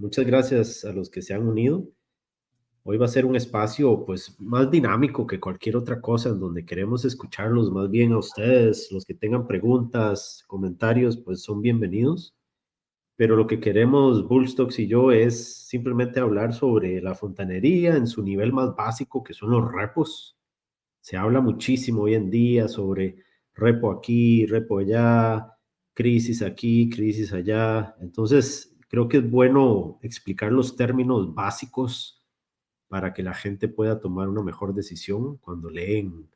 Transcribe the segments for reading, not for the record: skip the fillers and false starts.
Muchas gracias a los que se han unido. Hoy va a ser un espacio pues más dinámico que cualquier otra cosa en donde queremos escucharlos más bien a ustedes. Los que tengan preguntas, comentarios, pues son bienvenidos. Pero lo que queremos Bullstocks y yo es simplemente hablar sobre la fontanería en su nivel más básico, que son los repos. Se habla muchísimo hoy en día sobre repo aquí, repo allá, crisis aquí, crisis allá. Entonces, creo que es bueno explicar los términos básicos para que la gente pueda tomar una mejor decisión cuando leen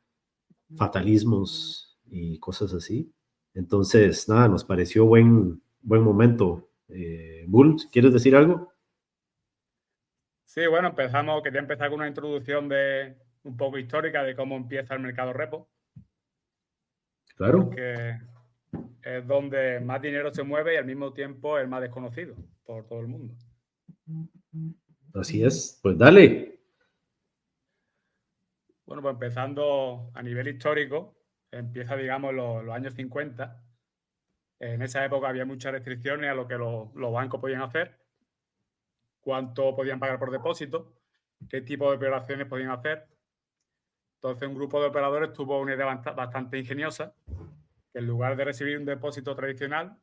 fatalismos y cosas así. Entonces, nada, nos pareció buen momento. Bull, ¿quieres decir algo? Sí, bueno, quería empezar con una introducción de un poco histórica de cómo empieza el mercado repo, Claro, porque es donde más dinero se mueve y al mismo tiempo el más desconocido por todo el mundo. así es. Pues dale. Bueno, pues empezando a nivel histórico, empieza, digamos, los años 50. En esa época había muchas restricciones a lo que los bancos podían hacer, cuánto podían pagar por depósito, qué tipo de operaciones podían hacer. Entonces, un grupo de operadores tuvo una idea bastante ingeniosa, que en lugar de recibir un depósito tradicional,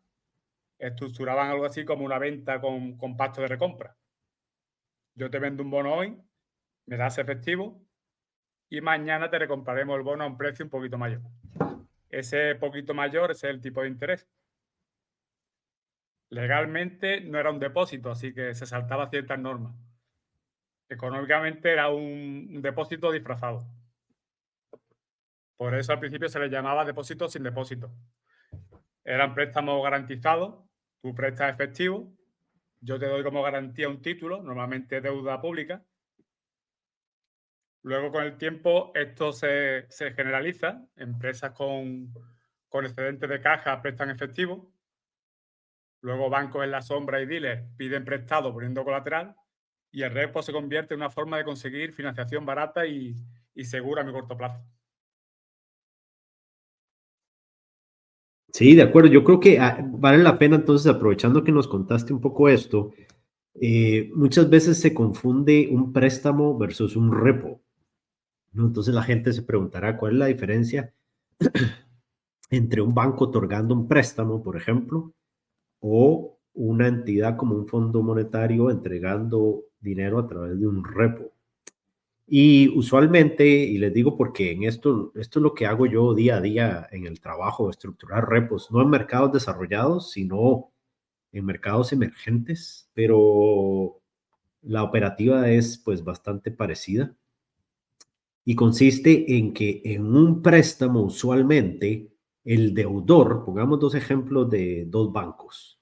estructuraban algo así como una venta con pacto de recompra. Yo te vendo un bono hoy, me das efectivo y mañana te recompraremos el bono a un precio un poquito mayor. Ese poquito mayor es el tipo de interés. Legalmente no era un depósito, así que se saltaba ciertas normas. Económicamente era un depósito disfrazado. Por eso al principio se le llamaba depósito sin depósito. Eran préstamos garantizados, tú prestas efectivo, yo te doy como garantía un título, normalmente deuda pública. Luego con el tiempo esto se generaliza, empresas con excedentes de caja prestan efectivo, luego bancos en la sombra y dealers piden prestado poniendo colateral y el repo se convierte en una forma de conseguir financiación barata y segura a mi corto plazo. Sí, de acuerdo. Yo creo que vale la pena entonces, aprovechando que nos contaste un poco esto, muchas veces se confunde un préstamo versus un repo, ¿no? Entonces la gente se preguntará cuál es la diferencia entre un banco otorgando un préstamo, por ejemplo, o una entidad como un fondo monetario entregando dinero a través de un repo. Y usualmente, y les digo porque esto es lo que hago yo día a día en el trabajo, estructurar repos, no en mercados desarrollados, sino en mercados emergentes, pero la operativa es pues bastante parecida y consiste en que en un préstamo usualmente el deudor, pongamos dos ejemplos de dos bancos,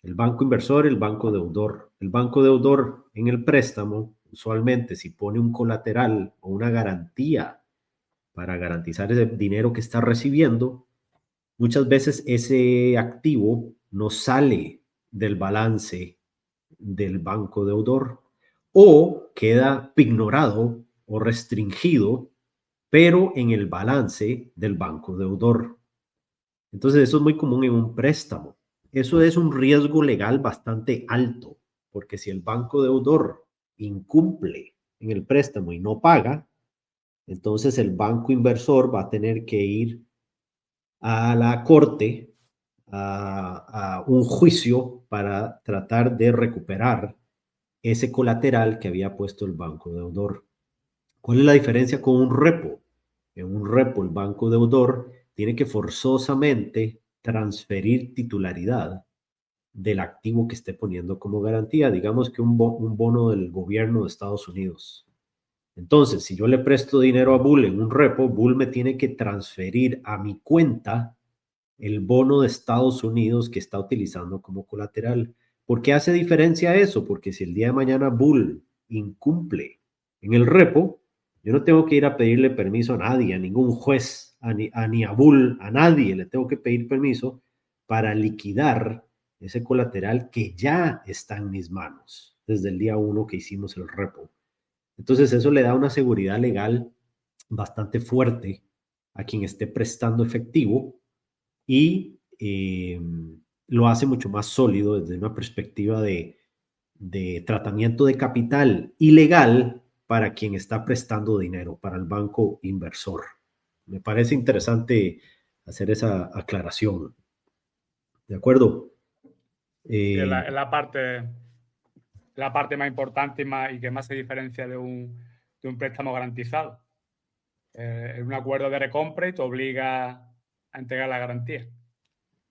el banco inversor y el banco deudor. El banco deudor en el préstamo usualmente si pone un colateral o una garantía para garantizar ese dinero que está recibiendo, muchas veces ese activo no sale del balance del banco deudor o queda pignorado o restringido, pero en el balance del banco deudor. Entonces eso es muy común en un préstamo. Eso es un riesgo legal bastante alto, porque si el banco deudor incumple en el préstamo y no paga, entonces el banco inversor va a tener que ir a la corte, a un juicio para tratar de recuperar ese colateral que había puesto el banco deudor. ¿Cuál es la diferencia con un repo? En un repo, el banco deudor tiene que forzosamente transferir titularidad del activo que esté poniendo como garantía, digamos que un bono del gobierno de Estados Unidos. Entonces, si yo le presto dinero a Bull en un repo, Bull me tiene que transferir a mi cuenta el bono de Estados Unidos que está utilizando como colateral. ¿Por qué hace diferencia eso? Porque si el día de mañana Bull incumple en el repo, yo no tengo que ir a pedirle permiso a nadie, a ningún juez, ni a Bull, a nadie le tengo que pedir permiso para liquidar ese colateral que ya está en mis manos desde el día uno que hicimos el repo. Entonces eso le da una seguridad legal bastante fuerte a quien esté prestando efectivo y lo hace mucho más sólido desde una perspectiva de tratamiento de capital ilegal para quien está prestando dinero, para el banco inversor. Me parece interesante hacer esa aclaración. ¿De acuerdo? Sí, es Eh, la parte más importante y que más se diferencia de un préstamo garantizado. Es un acuerdo de recompra y te obliga a entregar la garantía.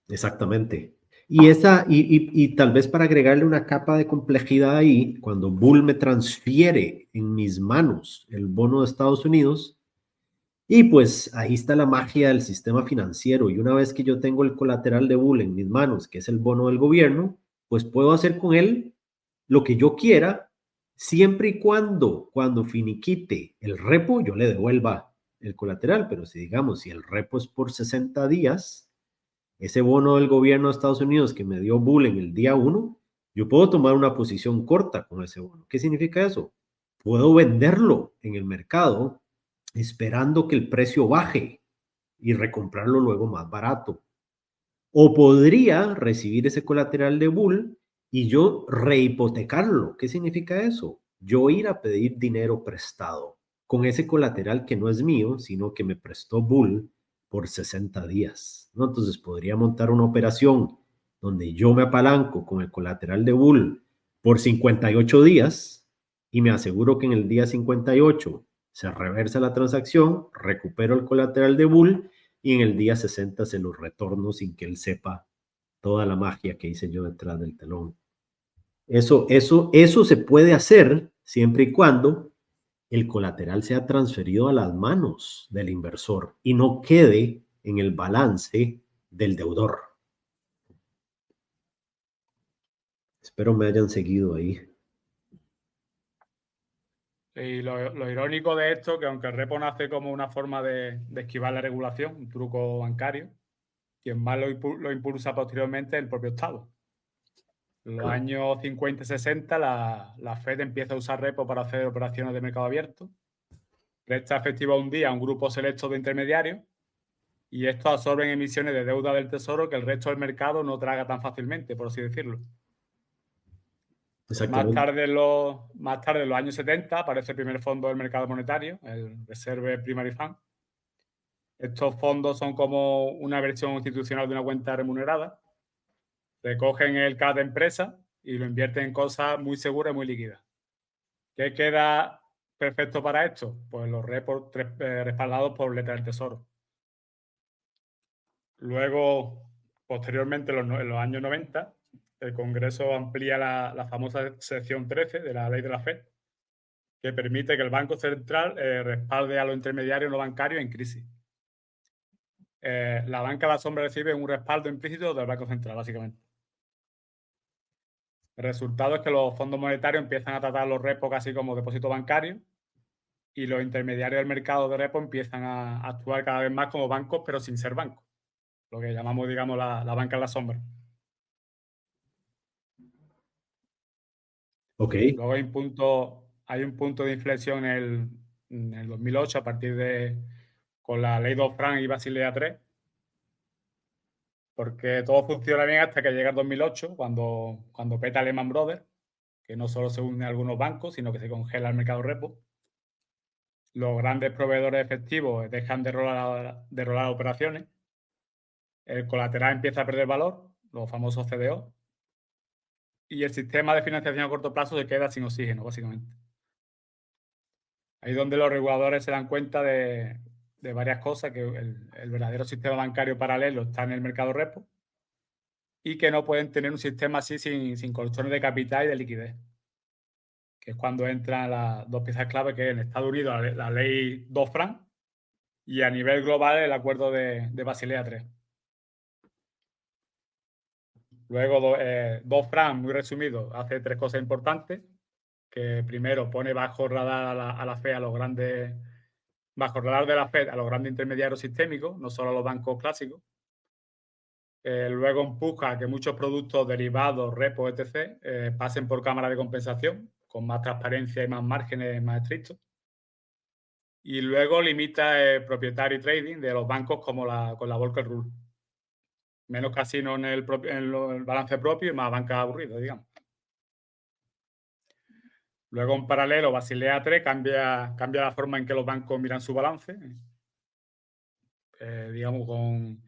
Exactamente. Y tal vez para agregarle una capa de complejidad ahí, cuando Bull me transfiere en mis manos el bono de Estados Unidos, y pues ahí está la magia del sistema financiero. Y una vez que yo tengo el colateral de Bull en mis manos, que es el bono del gobierno, pues puedo hacer con él lo que yo quiera, siempre y cuando finiquite el repo, yo le devuelva el colateral. Pero si digamos, si el repo es por 60 días, ese bono del gobierno de Estados Unidos que me dio Bull en el día uno, yo puedo tomar una posición corta con ese bono. ¿Qué significa eso? Puedo venderlo en el mercado esperando que el precio baje y recomprarlo luego más barato. O podría recibir ese colateral de Bull y yo rehipotecarlo. ¿Qué significa eso? Yo ir a pedir dinero prestado con ese colateral que no es mío, sino que me prestó Bull por 60 días, ¿no? Entonces podría montar una operación donde yo me apalanco con el colateral de Bull por 58 días y me aseguro que en el día 58 se reversa la transacción, recupero el colateral de Bull y en el día 60 se los retorno sin que él sepa toda la magia que hice yo detrás del telón. Eso se puede hacer siempre y cuando el colateral sea transferido a las manos del inversor y no quede en el balance del deudor. Espero me hayan seguido ahí. Y lo irónico de esto, que aunque el repo nace como una forma de esquivar la regulación, un truco bancario, quien más lo impulsa posteriormente es el propio Estado. En los años 50 y 60 la Fed empieza a usar repo para hacer operaciones de mercado abierto, presta efectivo un día a un grupo selecto de intermediarios y estos absorben emisiones de deuda del tesoro que el resto del mercado no traga tan fácilmente, por así decirlo. Exactamente. Más tarde, en los años 70, aparece el primer fondo del mercado monetario, el Reserve Primary Fund. Estos fondos son como una versión institucional de una cuenta remunerada. Recogen el CAD de empresa y lo invierten en cosas muy seguras y muy líquidas. ¿Qué queda perfecto para esto? Pues los repos respaldados por letras del tesoro. Luego, posteriormente, en los años 90, el Congreso amplía la famosa sección 13 de la ley de la FED, que permite que el Banco Central respalde a los intermediarios no bancarios en crisis. La banca de la sombra recibe un respaldo implícito del Banco Central, básicamente. El resultado es que los fondos monetarios empiezan a tratar los repos casi como depósito bancario y los intermediarios del mercado de repo empiezan a actuar cada vez más como bancos, pero sin ser bancos. Lo que llamamos, digamos, la banca en la sombra. Ok. Luego hay un punto de inflexión en el 2008 a partir con la ley Dodd-Frank y Basilea III, porque todo funciona bien hasta que llega el 2008, cuando peta Lehman Brothers, que no solo se unen algunos bancos, sino que se congela el mercado repo. Los grandes proveedores efectivos dejan de rolar operaciones, el colateral empieza a perder valor, los famosos CDO, y el sistema de financiación a corto plazo se queda sin oxígeno, básicamente. Ahí es donde los reguladores se dan cuenta de varias cosas, que el verdadero sistema bancario paralelo está en el mercado repo y que no pueden tener un sistema así sin colchones de capital y de liquidez, que es cuando entran las dos piezas clave, que es en Estados Unidos la ley Dodd-Frank y a nivel global el acuerdo de Basilea III. Luego, Dodd-Frank, muy resumido, hace tres cosas importantes, que primero pone bajo radar a la FED bajo el radar de la FED a los grandes intermediarios sistémicos, no solo a los bancos clásicos. Luego empuja a que muchos productos derivados, repos, etc., pasen por cámara de compensación, con más transparencia y más márgenes más estrictos. Y luego limita el propietario y trading de los bancos con la Volcker Rule. Menos casino en el balance propio y más banca aburrida, digamos. Luego, en paralelo, Basilea III cambia la forma en que los bancos miran su balance. Digamos,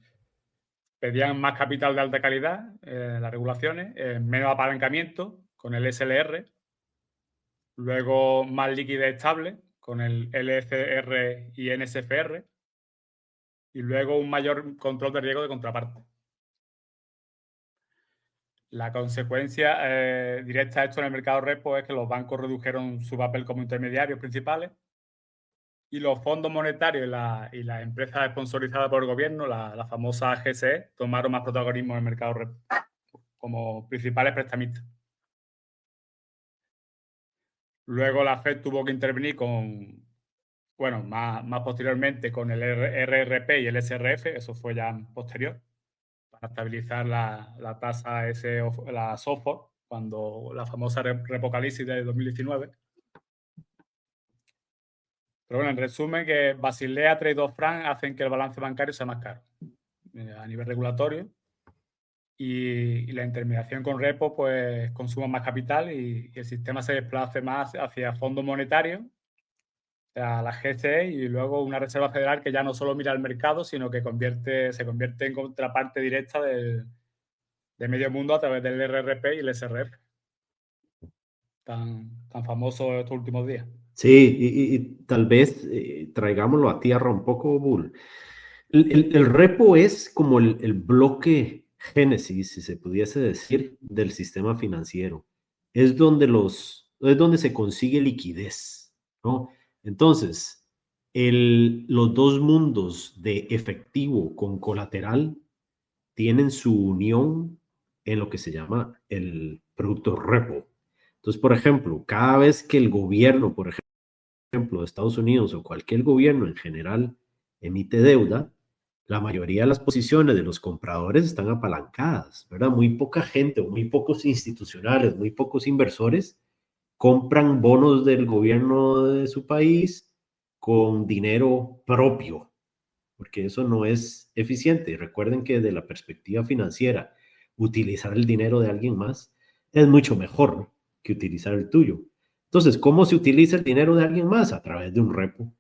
pedían más capital de alta calidad, las regulaciones, menos apalancamiento con el SLR, luego más liquidez estable con el LCR y NSFR, y luego un mayor control de riesgo de contraparte. La consecuencia directa de esto en el mercado repo es que los bancos redujeron su papel como intermediarios principales y los fondos monetarios y las empresas sponsorizadas por el gobierno, la famosa GSE, tomaron más protagonismo en el mercado repo como principales prestamistas. Luego la Fed tuvo que intervenir más posteriormente con el RRP y el SRF, eso fue ya posterior, para estabilizar la tasa la SOFR, cuando la famosa repocalipsis de 2019. Pero bueno, en resumen, que Basilea III y Dodd-Frank hacen que el balance bancario sea más caro a nivel regulatorio y la intermediación con repo pues consuma más capital y el sistema se desplace más hacia fondos monetarios, o sea, la GCE, y luego una Reserva Federal que ya no solo mira el mercado, sino que se convierte en contraparte directa de medio mundo a través del RRP y el SRF, tan famoso estos últimos días. Sí, y tal vez traigámoslo a tierra un poco, Bull. El repo es como el bloque génesis, si se pudiese decir, del sistema financiero. Es donde se consigue liquidez, ¿no? Entonces, los dos mundos de efectivo con colateral tienen su unión en lo que se llama el producto repo. Entonces, por ejemplo, cada vez que el gobierno, por ejemplo, de Estados Unidos o cualquier gobierno en general emite deuda, la mayoría de las posiciones de los compradores están apalancadas, ¿verdad? Muy poca gente o muy pocos institucionales, muy pocos inversores compran bonos del gobierno de su país con dinero propio, porque eso no es eficiente. Recuerden que desde la perspectiva financiera, utilizar el dinero de alguien más es mucho mejor que utilizar el tuyo. Entonces, ¿cómo se utiliza el dinero de alguien más? A través de un repo.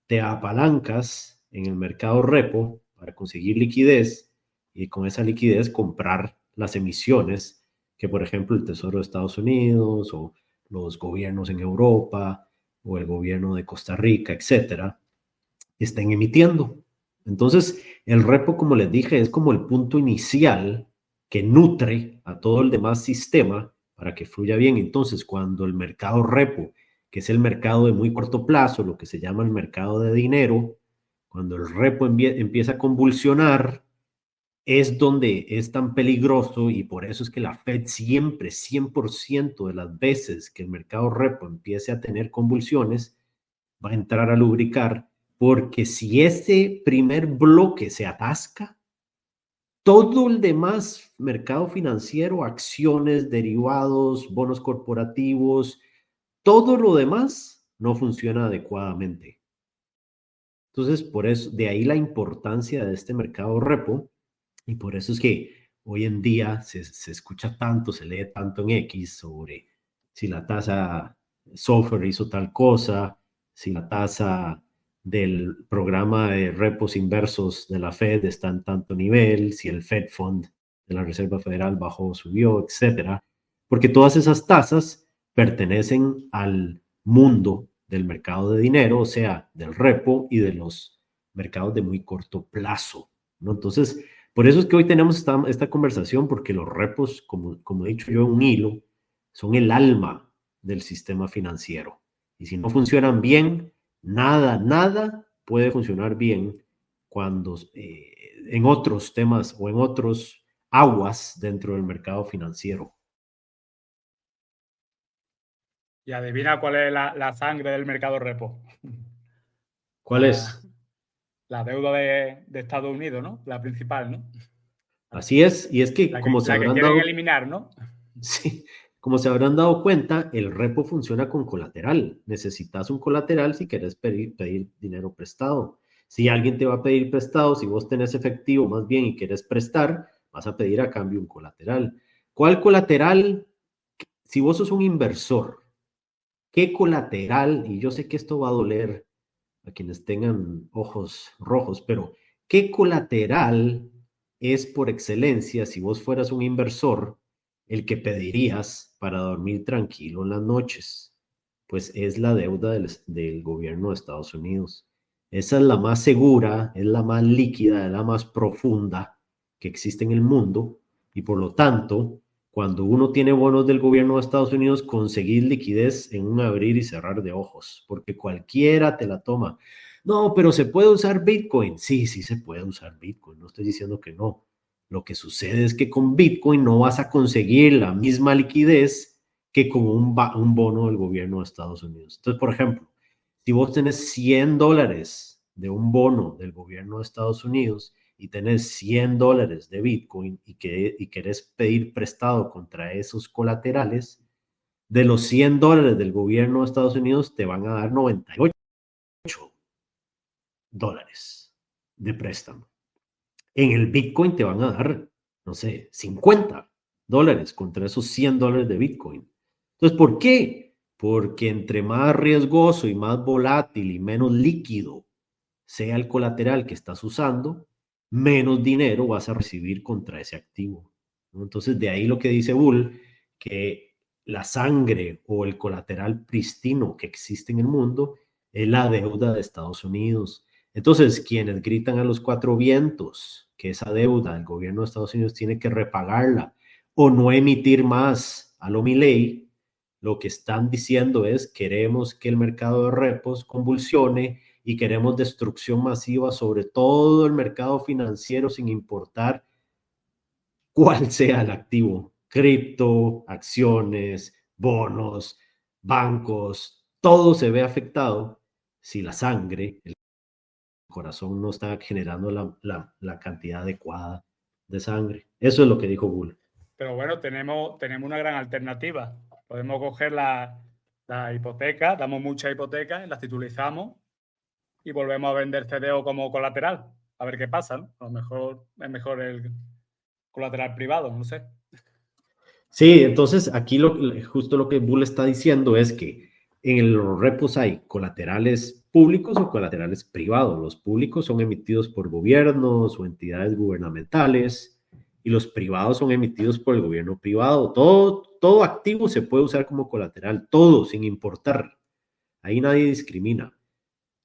Te apalancas en el mercado repo para conseguir liquidez y con esa liquidez comprar las emisiones que, por ejemplo, el Tesoro de Estados Unidos o los gobiernos en Europa o el gobierno de Costa Rica, etcétera, estén emitiendo. Entonces, el repo, como les dije, es como el punto inicial que nutre a todo el demás sistema para que fluya bien. Entonces, cuando el mercado repo, que es el mercado de muy corto plazo, lo que se llama el mercado de dinero, cuando el repo empieza a convulsionar, es donde es tan peligroso y por eso es que la Fed siempre, 100% de las veces que el mercado repo empiece a tener convulsiones, va a entrar a lubricar, porque si ese primer bloque se atasca, todo el demás mercado financiero, acciones, derivados, bonos corporativos, todo lo demás no funciona adecuadamente. Entonces, por eso, de ahí la importancia de este mercado repo, y por eso es que hoy en día se escucha tanto, se lee tanto en X sobre si la tasa software hizo tal cosa, si la tasa del programa de repos inversos de la Fed está en tanto nivel, si el Fed Fund de la Reserva Federal bajó o subió, etcétera, porque todas esas tasas pertenecen al mundo del mercado de dinero, o sea, del repo y de los mercados de muy corto plazo, ¿no? Entonces, por eso es que hoy tenemos esta conversación, porque los repos, como he dicho yo, un hilo, son el alma del sistema financiero. Y si no funcionan bien, nada puede funcionar bien cuando en otros temas o en otros aguas dentro del mercado financiero. Y adivina cuál es la sangre del mercado repo. ¿Cuál es? La deuda de Estados Unidos, ¿no? La principal, ¿no? Así es, y es que como se habrán quieren dado... eliminar, ¿no? Sí, como se habrán dado cuenta, el repo funciona con colateral. Necesitas un colateral si quieres pedir dinero prestado. Si alguien te va a pedir prestado, si vos tenés efectivo más bien y quieres prestar, vas a pedir a cambio un colateral. ¿Cuál colateral? Si vos sos un inversor ¿Qué colateral? Y yo sé que esto va a doler a quienes tengan ojos rojos, pero ¿qué colateral es por excelencia, si vos fueras un inversor, el que pedirías para dormir tranquilo en las noches? Pues es la deuda del gobierno de Estados Unidos. Esa es la más segura, es la más líquida, es la más profunda que existe en el mundo y por lo tanto, cuando uno tiene bonos del gobierno de Estados Unidos, conseguir liquidez en un abrir y cerrar de ojos, porque cualquiera te la toma. No, pero ¿se puede usar Bitcoin? Sí, sí se puede usar Bitcoin, no estoy diciendo que no. Lo que sucede es que con Bitcoin no vas a conseguir la misma liquidez que con un bono del gobierno de Estados Unidos. Entonces, por ejemplo, si vos tenés $100 de un bono del gobierno de Estados Unidos y tenés $100 de Bitcoin y querés pedir prestado contra esos colaterales, de los $100 del gobierno de Estados Unidos te van a dar $98 de préstamo. En el Bitcoin te van a dar, no sé, $50 contra esos $100 de Bitcoin. Entonces, ¿por qué? Porque entre más riesgoso y más volátil y menos líquido sea el colateral que estás usando, menos dinero vas a recibir contra ese activo, ¿no? Entonces, de ahí lo que dice Bull, que la sangre o el colateral pristino que existe en el mundo es la deuda de Estados Unidos. Entonces, quienes gritan a los cuatro vientos que esa deuda el gobierno de Estados Unidos tiene que repagarla o no emitir más a lo Milei, lo que están diciendo es queremos que el mercado de repos convulsione y queremos destrucción masiva sobre todo el mercado financiero sin importar cuál sea el activo, cripto, acciones, bonos, bancos, todo se ve afectado si la sangre, el corazón no está generando la cantidad adecuada de sangre. Eso es lo que dijo Bull. Pero bueno, tenemos una gran alternativa. Podemos coger la hipoteca, damos muchas hipotecas, las titulizamos y volvemos a vender CDO como colateral. A ver qué pasa, ¿no? A lo mejor es mejor el colateral privado, no sé. Sí, entonces aquí justo lo que Bull está diciendo es que en los repos hay colaterales públicos o colaterales privados. Los públicos son emitidos por gobiernos o entidades gubernamentales y los privados son emitidos por el gobierno privado. Todo activo se puede usar como colateral, todo, sin importar. Ahí nadie discrimina.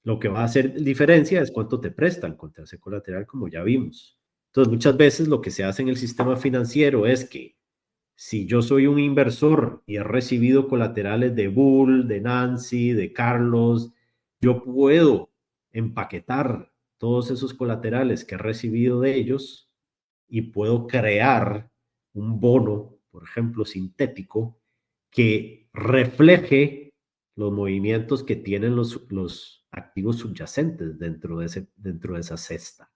Lo que va a hacer diferencia es cuánto te prestan contra ese colateral, como ya vimos. Entonces, muchas veces lo que se hace en el sistema financiero es que si yo soy un inversor y he recibido colaterales de Bull, de Nancy, de Carlos, yo puedo empaquetar todos esos colaterales que he recibido de ellos y puedo crear un bono, por ejemplo, sintético, que refleje los movimientos que tienen los activos subyacentes dentro de esa cesta.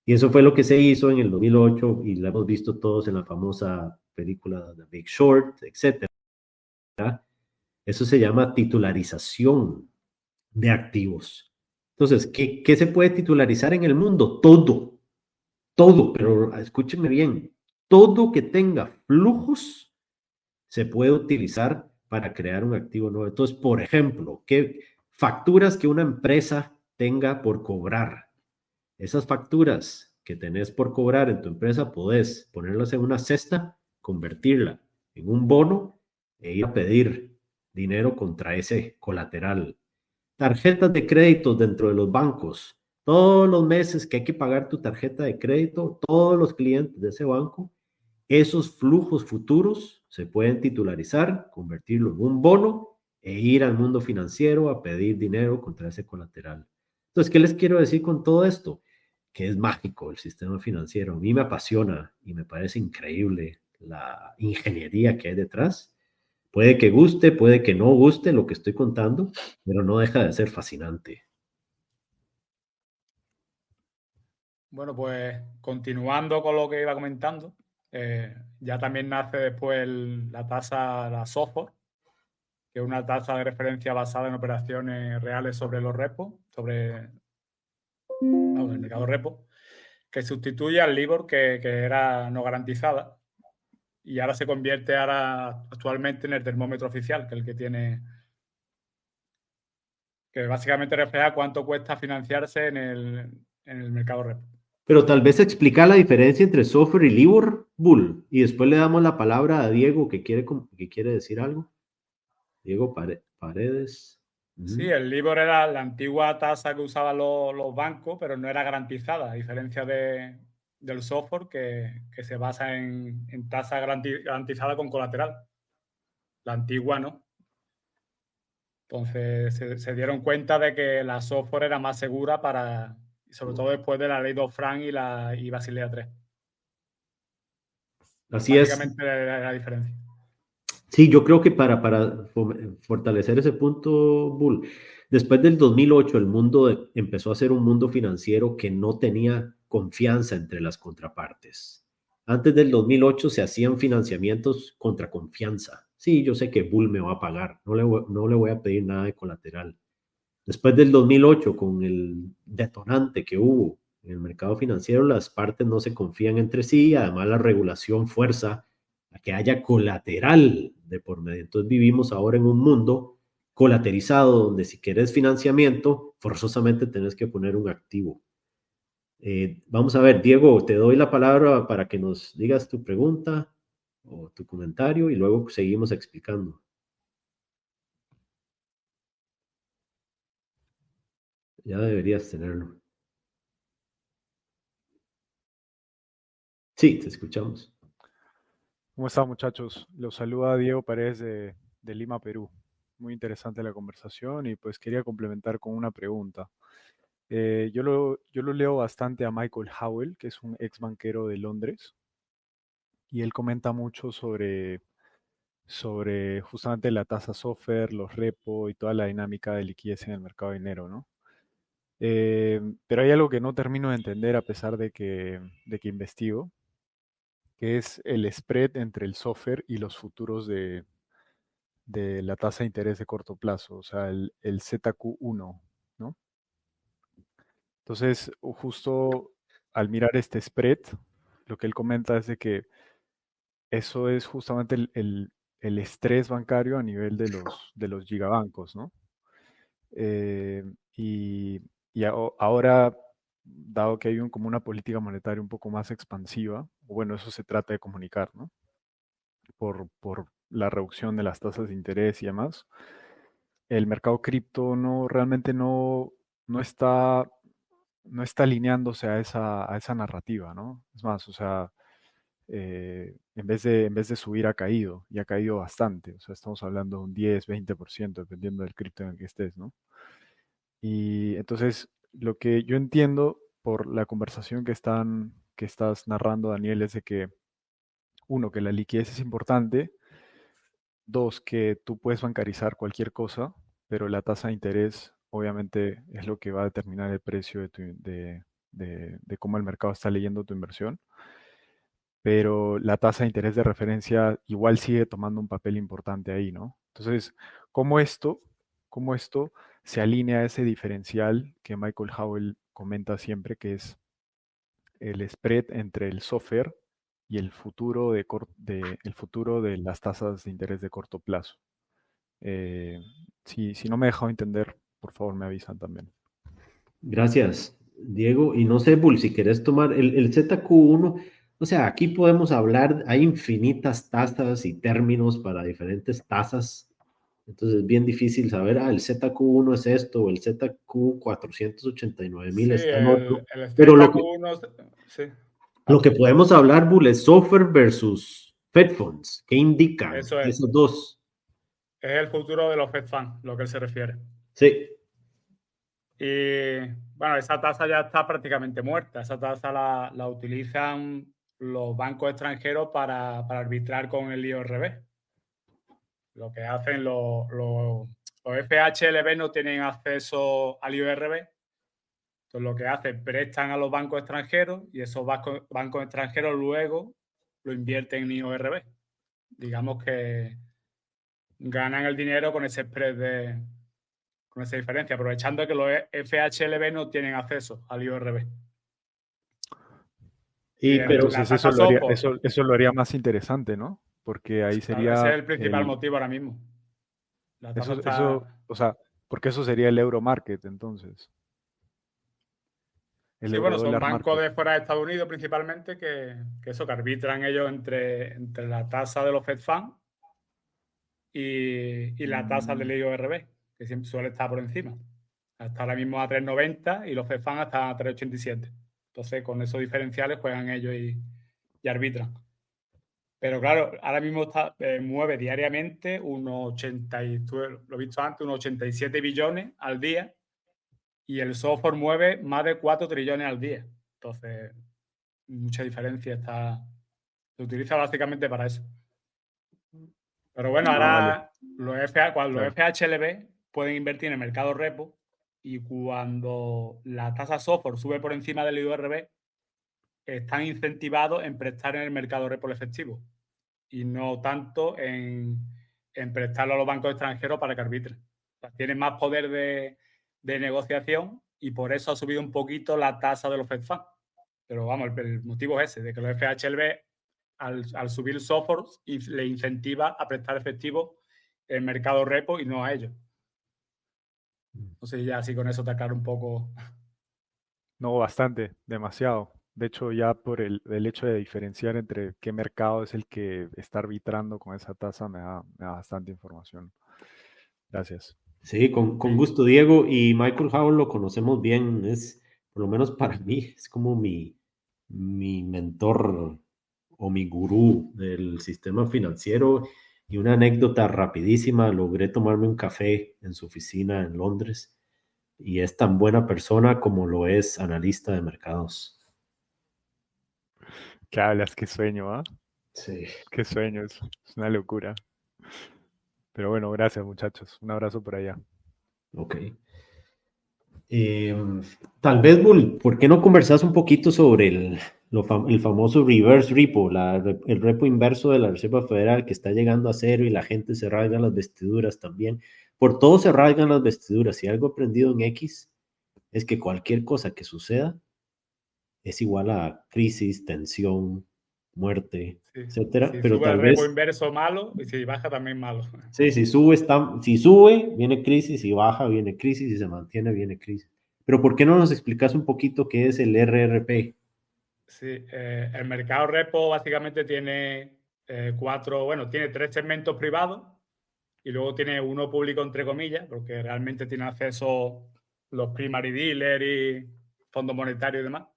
Y eso fue lo que se hizo en el 2008 y lo hemos visto todos en la famosa película The Big Short, etcétera. Eso se llama titularización de activos. Entonces, ¿qué se puede titularizar en el mundo? Todo, pero escúchenme bien, todo que tenga flujos se puede utilizar para crear un activo nuevo. Entonces, por ejemplo, ¿qué facturas que una empresa tenga por cobrar? Esas facturas que tenés por cobrar en tu empresa, podés ponerlas en una cesta, convertirla en un bono e ir a pedir dinero contra ese colateral. Tarjetas de crédito dentro de los bancos. Todos los meses que hay que pagar tu tarjeta de crédito, todos los clientes de ese banco, esos flujos futuros se pueden titularizar, convertirlo en un bono e ir al mundo financiero a pedir dinero contra ese colateral. Entonces, ¿qué les quiero decir con todo esto? Que es mágico el sistema financiero. A mí me apasiona y me parece increíble la ingeniería que hay detrás. Puede que guste, puede que no guste lo que estoy contando, pero no deja de ser fascinante. Bueno, pues continuando con lo que iba comentando, ya también nace después la tasa, la SOFR, que es una tasa de referencia basada en operaciones reales sobre los repos, sobre el mercado repo, que sustituye al LIBOR que era no garantizada y ahora se convierte actualmente en el termómetro oficial, que es el que tiene que básicamente refleja cuánto cuesta financiarse en el mercado repo. Pero tal vez explicar la diferencia entre software y LIBOR, Bull, y después le damos la palabra a Diego que quiere decir algo. Diego Paredes. Sí, el LIBOR era la antigua tasa que usaban los bancos, pero no era garantizada, a diferencia del software que se basa en tasa garantizada con colateral. La antigua no. Entonces se dieron cuenta de que la software era más segura sobre todo después de la ley Dodd-Frank y Basilea III. Así es. Básicamente la diferencia. Sí, yo creo que para fortalecer ese punto, Bull, después del 2008 el mundo empezó a ser un mundo financiero que no tenía confianza entre las contrapartes. Antes del 2008 se hacían financiamientos contra confianza. Sí, yo sé que Bull me va a pagar, no le voy a pedir nada de colateral. Después del 2008, con el detonante que hubo en el mercado financiero, las partes no se confían entre sí, además la regulación fuerza a que haya colateral de por medio. Entonces vivimos ahora en un mundo colaterizado donde si quieres financiamiento, forzosamente tenés que poner un activo. Vamos a ver, Diego, te doy la palabra para que nos digas tu pregunta o tu comentario y luego seguimos explicando. Ya deberías tenerlo. Sí, te escuchamos. ¿Cómo están, muchachos? Los saluda Diego Paredes de Lima, Perú. Muy interesante la conversación y pues quería complementar con una pregunta. Yo lo leo bastante a Michael Howell, que es un ex banquero de Londres, y él comenta mucho sobre justamente la tasa SOFR, los repo y toda la dinámica de liquidez en el mercado de dinero, ¿no? Pero hay algo que no termino de entender a pesar de que investigo, que es el spread entre el SOFR y los futuros de la tasa de interés de corto plazo, o sea, el ZQ1, ¿no? Entonces, justo al mirar este spread, lo que él comenta es de que eso es justamente el estrés bancario a nivel de los gigabancos, ¿no? Eh, y ahora, dado que hay como una política monetaria un poco más expansiva, bueno, eso se trata de comunicar, ¿no? Por la reducción de las tasas de interés y demás, el mercado cripto realmente no está, no está alineándose a esa narrativa, ¿no? Es más, o sea, en vez de subir ha caído, y ha caído bastante. O sea, estamos hablando de un 10-20%, dependiendo del cripto en el que estés, ¿no? Y entonces, lo que yo entiendo por la conversación que estás narrando, Daniel, es de que, uno, que la liquidez es importante. Dos, que tú puedes bancarizar cualquier cosa, pero la tasa de interés obviamente es lo que va a determinar el precio de cómo el mercado está leyendo tu inversión. Pero la tasa de interés de referencia igual sigue tomando un papel importante ahí, ¿no? Entonces, ¿cómo esto, cómo esto se alinea a ese diferencial que Michael Howell comenta siempre, que es el spread entre el SOFR y el futuro de las tasas de interés de corto plazo? Si no me he dejado entender, por favor me avisan también. Gracias, Diego. Y no sé, Bull, si querés tomar el ZQ1, o sea, aquí podemos hablar, hay infinitas tasas y términos para diferentes tasas. Entonces es bien difícil saber, el ZQ1 es esto, o el ZQ489.000 Sí, está en otro. el Pero ZQ1, sí. lo que podemos hablar, Bull, es software versus Fed Funds. ¿Qué indican Eso es. esos dos? Es el futuro de los Fed Funds, lo que él se refiere. Sí. Y bueno, esa tasa ya está prácticamente muerta. Esa tasa la utilizan los bancos extranjeros para arbitrar con el IORB. Lo que hacen los FHLB no tienen acceso al IORB. Entonces lo que hacen, prestan a los bancos extranjeros y esos bancos extranjeros luego lo invierten en IORB. Digamos que ganan el dinero con ese spread con esa diferencia, aprovechando que los FHLB no tienen acceso al IORB. Pero Entonces eso lo haría más interesante, ¿no? Porque ahí Claro, ese sería es el principal motivo ahora mismo. La tasa eso, está... o sea, Porque eso sería el euro market, entonces. El Sí, euro bueno, son dólar bancos market. de fuera de Estados Unidos principalmente que eso, que arbitran ellos entre la tasa de los Fed Funds y la tasa del IORB, que siempre suele estar por encima. Hasta ahora mismo a 3,90 y los Fed Funds hasta a 3,87. Entonces, con esos diferenciales juegan ellos y arbitran. Pero claro, ahora mismo mueve diariamente unos 80, lo he visto antes, unos 87 billones al día y el software mueve más de 4 trillones al día. Entonces, mucha diferencia se utiliza básicamente para eso. Pero bueno, Vale. ahora cuando los Claro. FHLB pueden invertir en el mercado repo y cuando la tasa software sube por encima del IORB, están incentivados en prestar en el mercado repo el efectivo y no tanto en prestarlo a los bancos extranjeros para que arbitren. O sea, tienen más poder de negociación y por eso ha subido un poquito la tasa de los Fed Funds. Pero vamos, el motivo es ese, de que los FHLB al subir el software le incentiva a prestar efectivo en mercado repo y no a ellos. No sé, ya así con eso te aclaro un poco. No, bastante, demasiado. De hecho, ya por el hecho de diferenciar entre qué mercado es el que está arbitrando con esa tasa, me da bastante información. Gracias. Sí, con Sí, gusto, Diego. Y Michael Howell lo conocemos bien, es, por lo menos para mí, es como mi mentor o mi gurú del sistema financiero. Y una anécdota rapidísima, logré tomarme un café en su oficina en Londres y es tan buena persona como lo es analista de mercados. ¿Qué hablas? Qué sueño, ¿ah? Sí. Qué sueño, es una locura. Pero bueno, gracias muchachos. Un abrazo por allá. Ok. Eh, Tal vez, Bull, ¿por qué no conversas un poquito sobre el famoso reverse repo, el repo inverso de la Reserva Federal que está llegando a cero y la gente se rasga las vestiduras también? Por todo se rasgan las vestiduras. Si algo aprendido en X es que cualquier cosa que suceda es igual a crisis, tensión, muerte, sí. etcétera. Si Pero sube el tal repo vez, inverso, malo, y si baja también malo. sí, si sube, viene crisis, si baja, viene crisis, si se mantiene, viene crisis. Pero ¿por qué no nos explicas un poquito qué es el RRP? Sí, el mercado repo básicamente tiene tiene 3 segmentos privados y luego tiene uno público entre comillas, porque realmente tiene acceso los primary dealers y fondos monetarios y demás.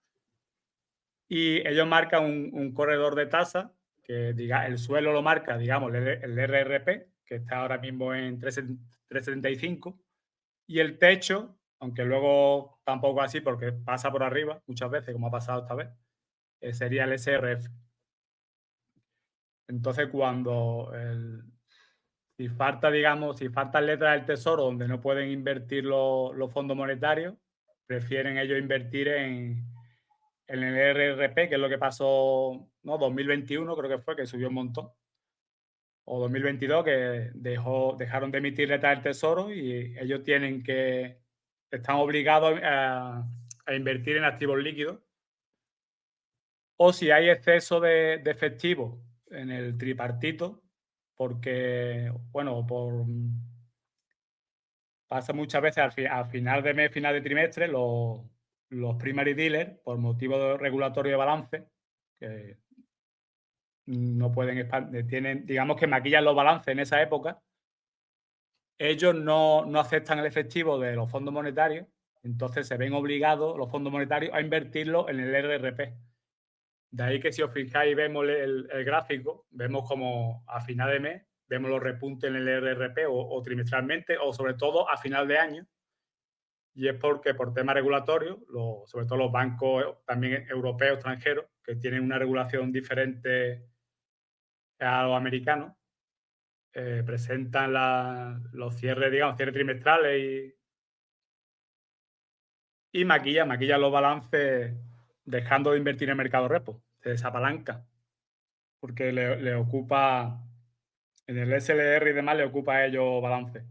Y ellos marcan un corredor de tasa que diga, el suelo lo marca, digamos, el RRP, que está ahora mismo en 3,75, y el techo, aunque luego tampoco así porque pasa por arriba muchas veces, como ha pasado esta vez, sería el SRF. Entonces, si falta, digamos, si faltan letras del tesoro donde no pueden invertir los fondos monetarios, prefieren ellos invertir en el RRP, que es lo que pasó, ¿no? 2021 creo que fue, que subió un montón. O 2022, que dejaron de emitir letras del tesoro y ellos están obligados a invertir en activos líquidos. O si hay exceso de efectivo en el tripartito, porque, bueno, pasa muchas veces al final de mes, final de trimestre, los primary dealers, por motivo regulatorio de balance, que no pueden tienen, digamos que maquillan los balances en esa época, ellos no aceptan el efectivo de los fondos monetarios, entonces se ven obligados los fondos monetarios a invertirlo en el RRP. De ahí que si os fijáis y vemos el gráfico, vemos como a final de mes, vemos los repuntes en el RRP o trimestralmente o sobre todo a final de año. Y es porque por temas regulatorios, sobre todo los bancos también europeos, extranjeros, que tienen una regulación diferente a los americanos, presentan los cierres, digamos, cierres trimestrales y maquillan los balances dejando de invertir en el mercado repo. Se desapalanca porque le ocupa, en el SLR y demás, le ocupa a ellos balance.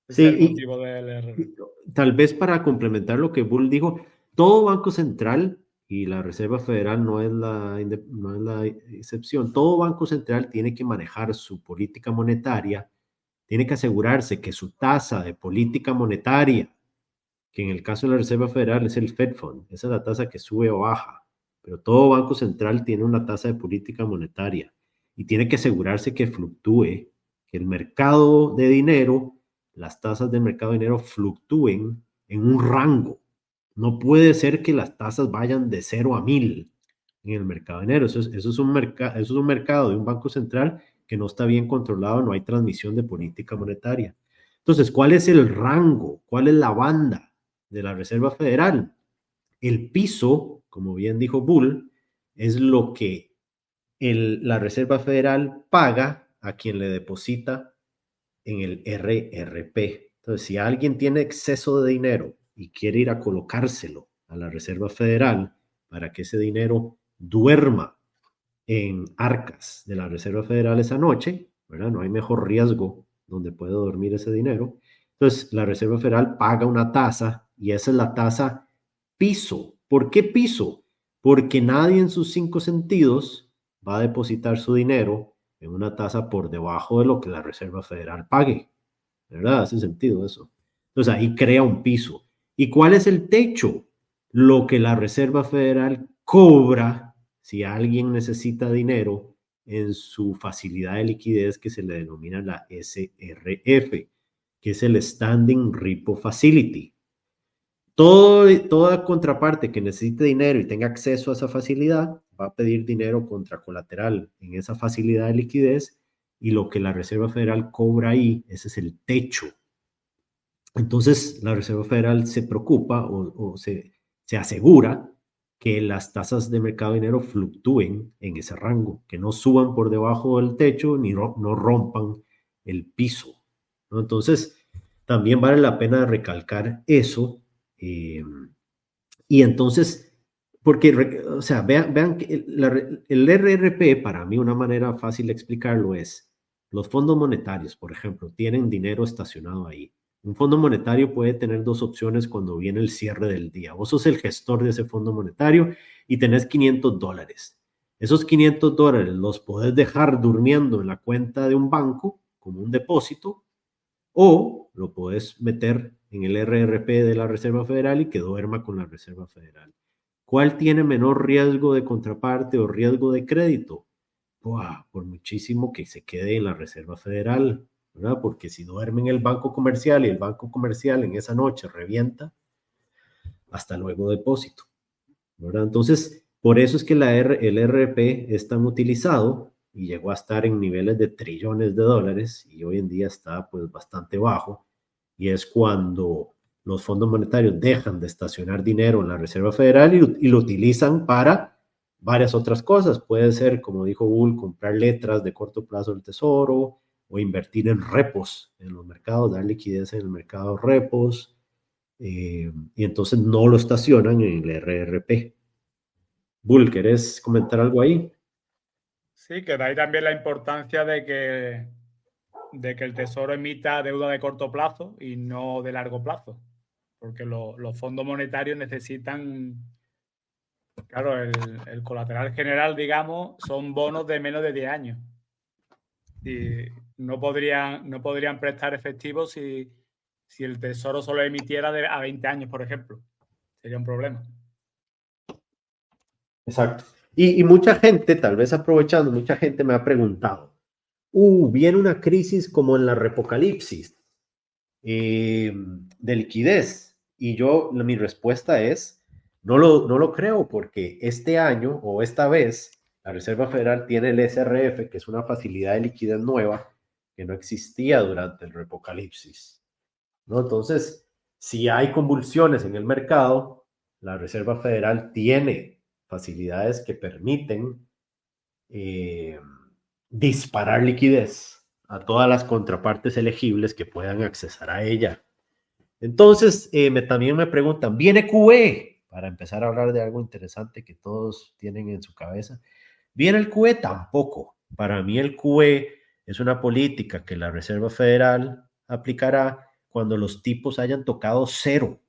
Ese es el Sí, motivo del RR. y tal vez para complementar lo que Bull dijo, todo banco central, y la Reserva Federal no es la excepción, todo banco central tiene que manejar su política monetaria tiene que asegurarse que su tasa de política monetaria, que en el caso de la Reserva Federal es el Fed Fund, esa es la tasa que sube o baja, pero todo banco central tiene una tasa de política monetaria y tiene que asegurarse que fluctúe, que el mercado de dinero, las tasas del mercado de dinero fluctúen en un rango. No puede ser que las tasas vayan de 0 a 1000 en el mercado de dinero. Eso es un mercado de un banco central que no está bien controlado, no hay transmisión de política monetaria. Entonces, ¿cuál es el rango? ¿Cuál es la banda de la Reserva Federal? El piso, como bien dijo Bull, es lo que la Reserva Federal paga a quien le deposita en el RRP. Entonces, si alguien tiene exceso de dinero y quiere ir a colocárselo a la Reserva Federal para que ese dinero duerma en arcas de la Reserva Federal esa noche, ¿verdad? No hay mejor riesgo donde puede dormir ese dinero. Entonces, la Reserva Federal paga una tasa y esa es la tasa piso. ¿Por qué piso? Porque nadie en sus 5 sentidos va a depositar su dinero en una tasa por debajo de lo que la Reserva Federal pague. ¿Verdad? Hace sentido eso. Entonces ahí crea un piso. ¿Y cuál es el techo? Lo que la Reserva Federal cobra si alguien necesita dinero en su facilidad de liquidez que se le denomina la SRF, que es el Standing Repo Facility. Toda contraparte que necesite dinero y tenga acceso a esa facilidad va a pedir dinero contra colateral en esa facilidad de liquidez y lo que la Reserva Federal cobra ahí, ese es el techo. Entonces, la Reserva Federal se preocupa o se asegura que las tasas de mercado de dinero fluctúen en ese rango, que no suban por debajo del techo ni no rompan el piso, ¿no? Entonces, también vale la pena recalcar eso. Y entonces, porque, o sea, vean que el RRP, para mí una manera fácil de explicarlo es, los fondos monetarios, por ejemplo, tienen dinero estacionado ahí. Un fondo monetario puede tener dos opciones cuando viene el cierre del día. Vos sos el gestor de ese fondo monetario y tenés $500. Esos $500 los podés dejar durmiendo en la cuenta de un banco como un depósito o lo podés meter en el RRP de la Reserva Federal y que duerma con la Reserva Federal. ¿Cuál tiene menor riesgo de contraparte o riesgo de crédito? Por muchísimo que se quede en la Reserva Federal, ¿verdad? Porque si duerme en el banco comercial y el banco comercial en esa noche revienta, hasta luego depósito, ¿verdad? Entonces, por eso es que el RRP es tan utilizado y llegó a estar en niveles de trillones de dólares y hoy en día está pues bastante bajo y es cuando los fondos monetarios dejan de estacionar dinero en la Reserva Federal y lo utilizan para varias otras cosas. Puede ser, como dijo Bull, comprar letras de corto plazo del tesoro o invertir en repos en los mercados, dar liquidez en el mercado de repos y entonces no lo estacionan en el RRP. Bull, ¿querés comentar algo ahí? Sí, que de ahí también la importancia de que el Tesoro emita deuda de corto plazo y no de largo plazo, porque los fondos monetarios necesitan, claro, el colateral general, digamos, son bonos de menos de 10 años y no podrían prestar efectivo si el Tesoro solo emitiera a 20 años, por ejemplo. Sería un problema. Exacto. Y mucha gente, tal vez aprovechando, mucha gente me ha preguntado, viene una crisis como en la repocalipsis de liquidez. Y mi respuesta es, no lo creo porque este año o esta vez la Reserva Federal tiene el SRF, que es una facilidad de liquidez nueva que no existía durante el repocalipsis, ¿no? Entonces, si hay convulsiones en el mercado, la Reserva Federal tiene facilidades que permiten disparar liquidez a todas las contrapartes elegibles que puedan accesar a ella. Entonces, también me preguntan, ¿viene QE? Para empezar a hablar de algo interesante que todos tienen en su cabeza. ¿Viene el QE? Tampoco. Para mí el QE es una política que la Reserva Federal aplicará cuando los tipos hayan tocado cero,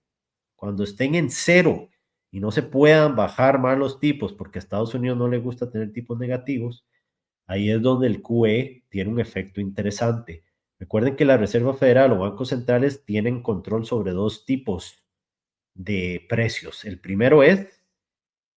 cuando estén en cero y no se puedan bajar más los tipos porque a Estados Unidos no le gusta tener tipos negativos. Ahí es donde el QE tiene un efecto interesante. Recuerden que la Reserva Federal o bancos centrales tienen control sobre dos tipos de precios. El primero es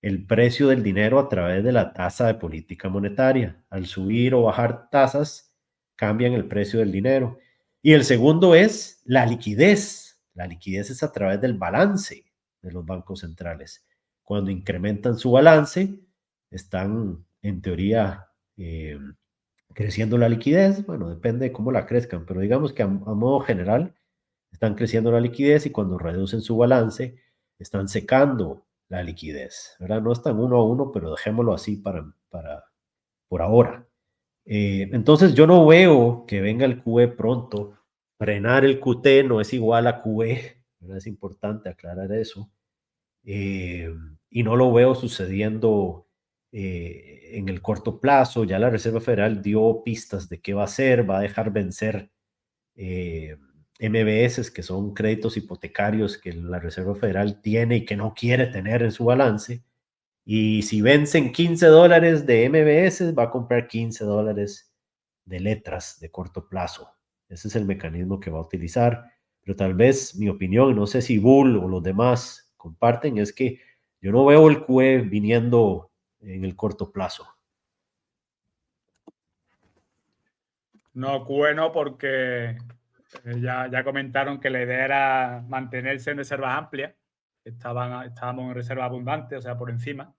el precio del dinero a través de la tasa de política monetaria. Al subir o bajar tasas, cambian el precio del dinero. Y el segundo es la liquidez. La liquidez es a través del balance de los bancos centrales. Cuando incrementan su balance, están en teoría creciendo la liquidez. Bueno, depende de cómo la crezcan, pero digamos que a modo general están creciendo la liquidez y cuando reducen su balance, están secando la liquidez, ¿verdad? No están uno a uno, pero dejémoslo así por ahora. Entonces yo no veo que venga el QE pronto. Frenar el QT no es igual a QE, ¿verdad? Es importante aclarar eso. Y no lo veo sucediendo en el corto plazo. Ya la Reserva Federal dio pistas de qué va a hacer, va a dejar vencer MBS, que son créditos hipotecarios que la Reserva Federal tiene y que no quiere tener en su balance. Y si vencen $15 de MBS, va a comprar $15 de letras de corto plazo. Ese es el mecanismo que va a utilizar. Pero tal vez mi opinión, no sé si Bull o los demás comparten, es que yo no veo el QE viniendo en el corto plazo. No, QE no, porque ya comentaron que la idea era mantenerse en reservas amplias. Estábamos en reserva abundante, o sea, por encima.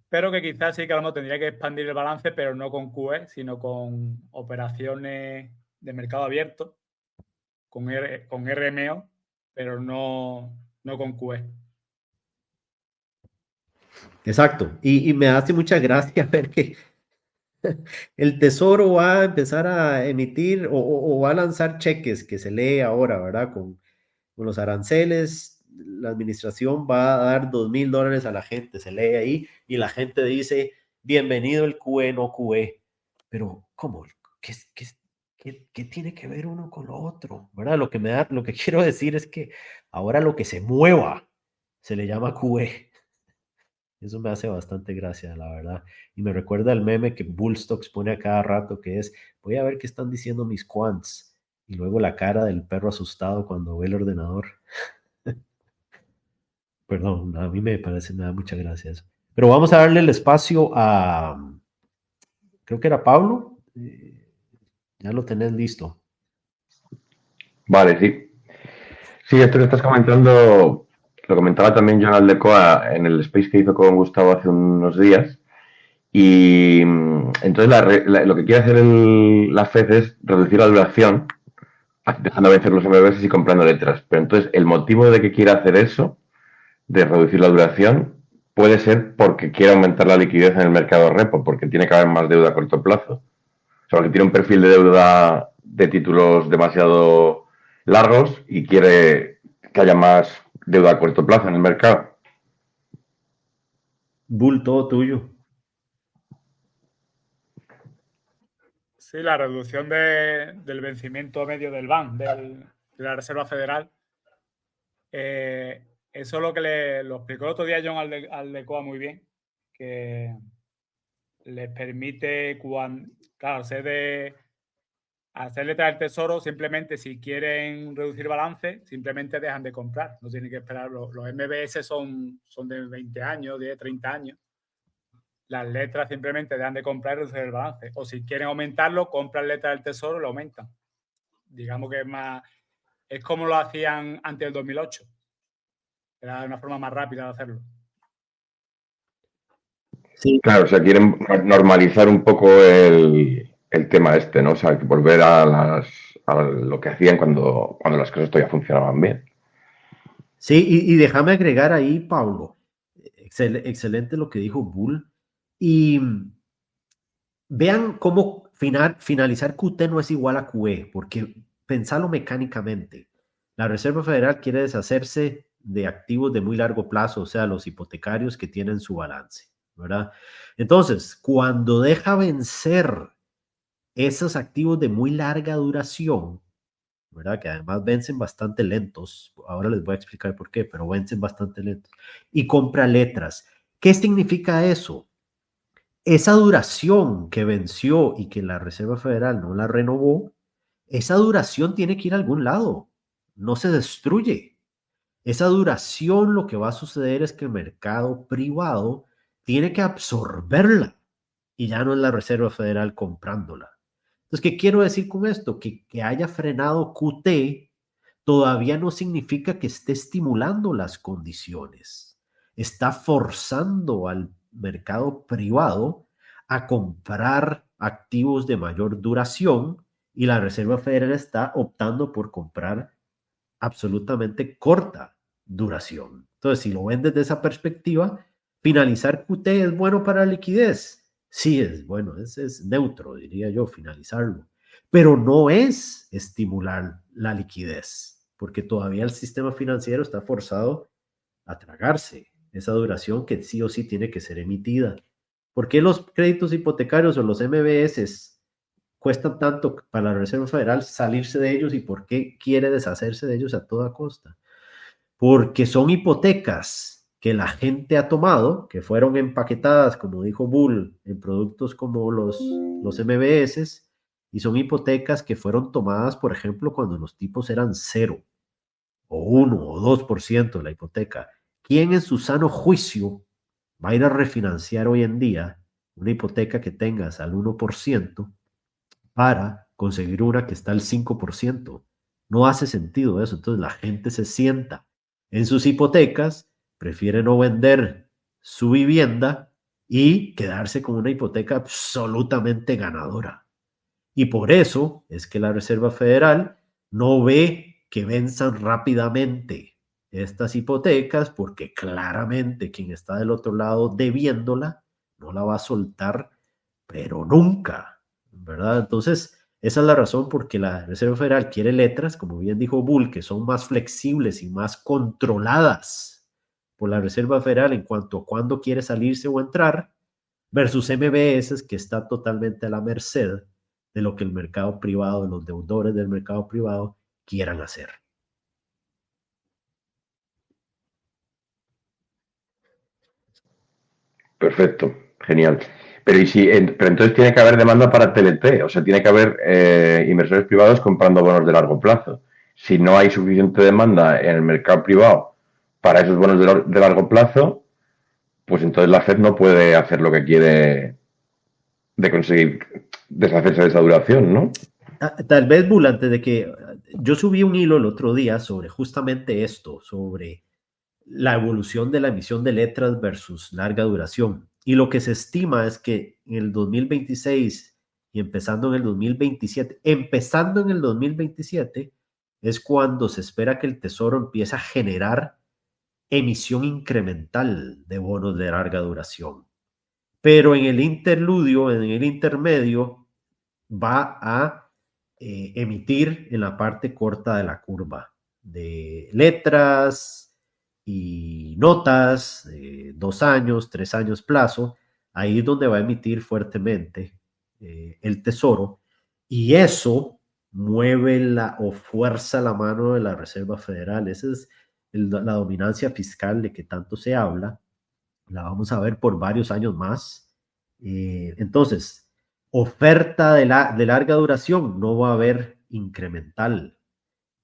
Pero que quizás sí que a lo mejor tendría que expandir el balance, pero no con QE, sino con operaciones de mercado abierto, con RMO, pero no con QE. Exacto. Y me hace mucha gracia ver que el Tesoro va a empezar a emitir o va a lanzar cheques que se lee ahora, ¿verdad? Con los aranceles, la administración va a dar $2,000 a la gente, se lee ahí y la gente dice, bienvenido el QE, no QE. Pero, ¿cómo? ¿Qué tiene que ver uno con lo otro? ¿Verdad? Lo que quiero decir es que ahora lo que se mueva se le llama QE. Eso me hace bastante gracia, la verdad. Y me recuerda el meme que Bullstocks pone a cada rato, que es, voy a ver qué están diciendo mis quants. Y luego la cara del perro asustado cuando ve el ordenador. Perdón, a mí me da mucha gracia eso. Pero vamos a darle el espacio a, creo que era Pablo. Ya lo tenés listo. Vale, sí. Sí, esto que estás comentando, lo comentaba también John Aldecoa en el space que hizo con Gustavo hace unos días. Y entonces lo que quiere hacer la FED es reducir la duración, dejando vencer los MBS y comprando letras. Pero entonces el motivo de que quiera hacer eso, de reducir la duración, puede ser porque quiere aumentar la liquidez en el mercado repo, porque tiene que haber más deuda a corto plazo. O sea, porque tiene un perfil de deuda de títulos demasiado largos y quiere que haya más deuda a corto plazo en el mercado. Bull, todo tuyo. Sí, la reducción del vencimiento medio del BAN, de la Reserva Federal. Eso es lo que lo explicó el otro día John Aldecoa muy bien, que les permite, claro, hacer letras del tesoro, simplemente si quieren reducir balance, simplemente dejan de comprar, no tienen que esperar. Los MBS son de 20 años, 10, 30 años. Las letras simplemente dejan de comprar y reducir el balance. O si quieren aumentarlo, compran letras del tesoro y lo aumentan. Digamos que es como lo hacían antes del 2008. Era una forma más rápida de hacerlo. Sí. Claro, o sea, quieren normalizar un poco el tema este, ¿no? O sea, volver a lo que hacían cuando las cosas todavía funcionaban bien. Sí, y déjame agregar ahí, Pablo, excelente lo que dijo Bull. Y vean cómo finalizar QT no es igual a QE, porque pensalo mecánicamente. La Reserva Federal quiere deshacerse de activos de muy largo plazo, o sea, los hipotecarios que tienen su balance, ¿verdad? Entonces, cuando deja vencer esos activos de muy larga duración, ¿verdad? Que además vencen bastante lentos, ahora les voy a explicar por qué, pero vencen bastante lentos, y compra letras. ¿Qué significa eso? esa duración que venció y que la Reserva Federal no la renovó, esa duración tiene que ir a algún lado, no se destruye. Esa duración lo que va a suceder es que el mercado privado tiene que absorberla y ya no es la Reserva Federal comprándola. Entonces, ¿qué quiero decir con esto? Que haya frenado QT todavía no significa que esté estimulando las condiciones. Está forzando al mercado privado a comprar activos de mayor duración y la Reserva Federal está optando por comprar absolutamente corta duración. Entonces, si lo ven desde esa perspectiva, finalizar QT es bueno para la liquidez. Sí, es bueno, es neutro, diría yo, finalizarlo. Pero no es estimular la liquidez, porque todavía el sistema financiero está forzado a tragarse esa duración que sí o sí tiene que ser emitida. ¿Por qué los créditos hipotecarios o los MBS cuestan tanto para la Reserva Federal salirse de ellos y por qué quiere deshacerse de ellos a toda costa? Porque son hipotecas que la gente ha tomado, que fueron empaquetadas, como dijo Bull, en productos como los MBS, y son hipotecas que fueron tomadas, por ejemplo, cuando los tipos eran 0, o 1, o 2% de la hipoteca. ¿Quién en su sano juicio va a ir a refinanciar hoy en día una hipoteca que tengas al 1% para conseguir una que está al 5%? No hace sentido eso. Entonces la gente se sienta en sus hipotecas, prefiere no vender su vivienda y quedarse con una hipoteca absolutamente ganadora. Y por eso es que la Reserva Federal no ve que venzan rápidamente estas hipotecas, porque claramente quien está del otro lado debiéndola no la va a soltar, pero nunca, ¿verdad? Entonces, esa es la razón por que la Reserva Federal quiere letras, como bien dijo Bull, que son más flexibles y más controladas por la Reserva Federal en cuanto a cuándo quiere salirse o entrar, versus MBS, que está totalmente a la merced de lo que el mercado privado, de los deudores del mercado privado quieran hacer. Perfecto, genial. Pero, pero entonces tiene que haber demanda para TLT, o sea, tiene que haber inversores privados comprando bonos de largo plazo. Si no hay suficiente demanda en el mercado privado para esos bonos de largo plazo, pues entonces la Fed no puede hacer lo que quiere de conseguir deshacerse de esa duración, ¿no? Tal vez, Bull, antes de que yo subí un hilo el otro día sobre justamente esto, sobre la evolución de la emisión de letras versus larga duración. Y lo que se estima es que en el 2026 y empezando en el 2027, es cuando se espera que el Tesoro empiece a generar emisión incremental de bonos de larga duración. Pero en el interludio, en el intermedio, va a emitir en la parte corta de la curva de letras y notas de 2 años, 3 años plazo. Ahí es donde va a emitir fuertemente el Tesoro, y eso mueve o fuerza la mano de la Reserva Federal. Esa es la dominancia fiscal de que tanto se habla. La vamos a ver por varios años más. Entonces, oferta de larga duración no va a haber incremental.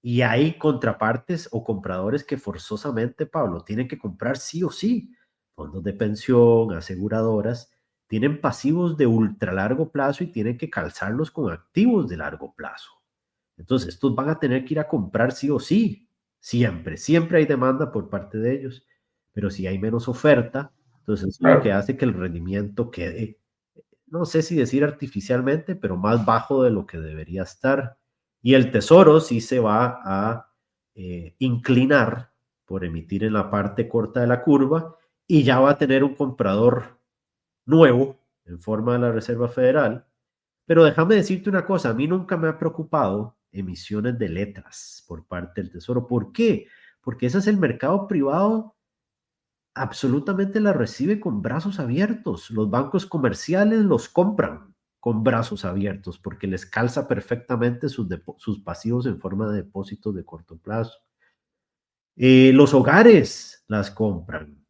Y hay contrapartes o compradores que forzosamente, Pablo, tienen que comprar sí o sí. Fondos de pensión, aseguradoras, tienen pasivos de ultra largo plazo y tienen que calzarlos con activos de largo plazo. Entonces, estos van a tener que ir a comprar sí o sí. Siempre hay demanda por parte de ellos. Pero si hay menos oferta, entonces es lo que hace que el rendimiento quede, no sé si decir artificialmente, pero más bajo de lo que debería estar. Y el Tesoro sí se va a inclinar por emitir en la parte corta de la curva y ya va a tener un comprador nuevo en forma de la Reserva Federal. Pero déjame decirte una cosa, a mí nunca me ha preocupado emisiones de letras por parte del Tesoro. ¿Por qué? Porque ese es el mercado privado, absolutamente la recibe con brazos abiertos. Los bancos comerciales los compran con brazos abiertos porque les calza perfectamente sus pasivos en forma de depósitos de corto plazo. Los hogares las compran.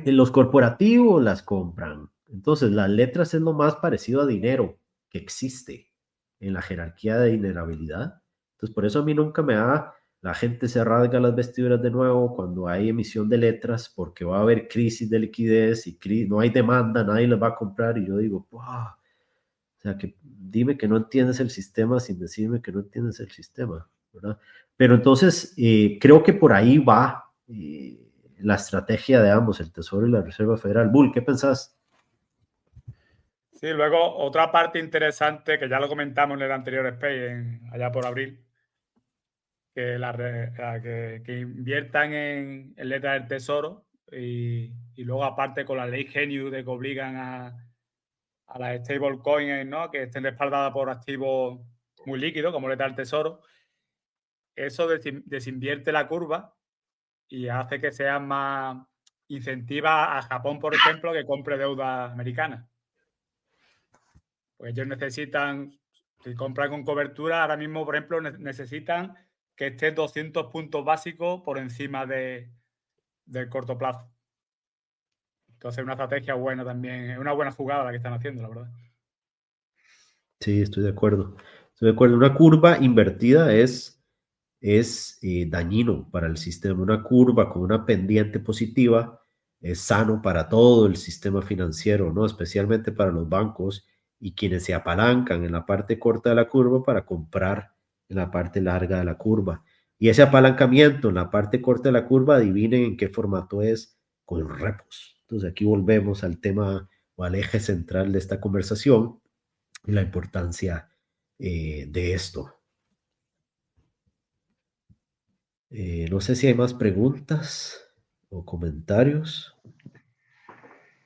Los corporativos las compran. Entonces, las letras es lo más parecido a dinero que existe en la jerarquía de dinerabilidad. Entonces, por eso a mí nunca me da, la gente se rasga las vestiduras de nuevo cuando hay emisión de letras, porque va a haber crisis de liquidez y no hay demanda, nadie las va a comprar. Y yo digo, wow, o sea, que dime que no entiendes el sistema sin decirme que no entiendes el sistema, ¿verdad? Pero entonces, creo que por ahí va la estrategia de ambos, el Tesoro y la Reserva Federal. Bull, ¿qué pensás? Sí, luego otra parte interesante que ya lo comentamos en el anterior SPACE, allá por abril, que inviertan en letras del Tesoro y luego aparte con la ley Genius de que obligan a las stablecoins, ¿no?, que estén respaldadas por activos muy líquidos como letras del Tesoro. Eso desinvierte la curva y hace que sea más incentiva a Japón, por ejemplo, que compre deuda americana. Pues ellos necesitan, si compran con cobertura, ahora mismo, por ejemplo, necesitan que esté 200 puntos básicos por encima del corto plazo. Entonces, una estrategia buena también, es una buena jugada la que están haciendo, la verdad. Sí, estoy de acuerdo. Estoy de acuerdo. Una curva invertida es dañino para el sistema. Una curva con una pendiente positiva es sano para todo el sistema financiero, ¿no? Especialmente para los bancos y quienes se apalancan en la parte corta de la curva para comprar en la parte larga de la curva. Y ese apalancamiento en la parte corta de la curva, adivinen en qué formato es, con repos. Entonces aquí volvemos al tema o al eje central de esta conversación y la importancia de esto. No sé si hay más preguntas o comentarios.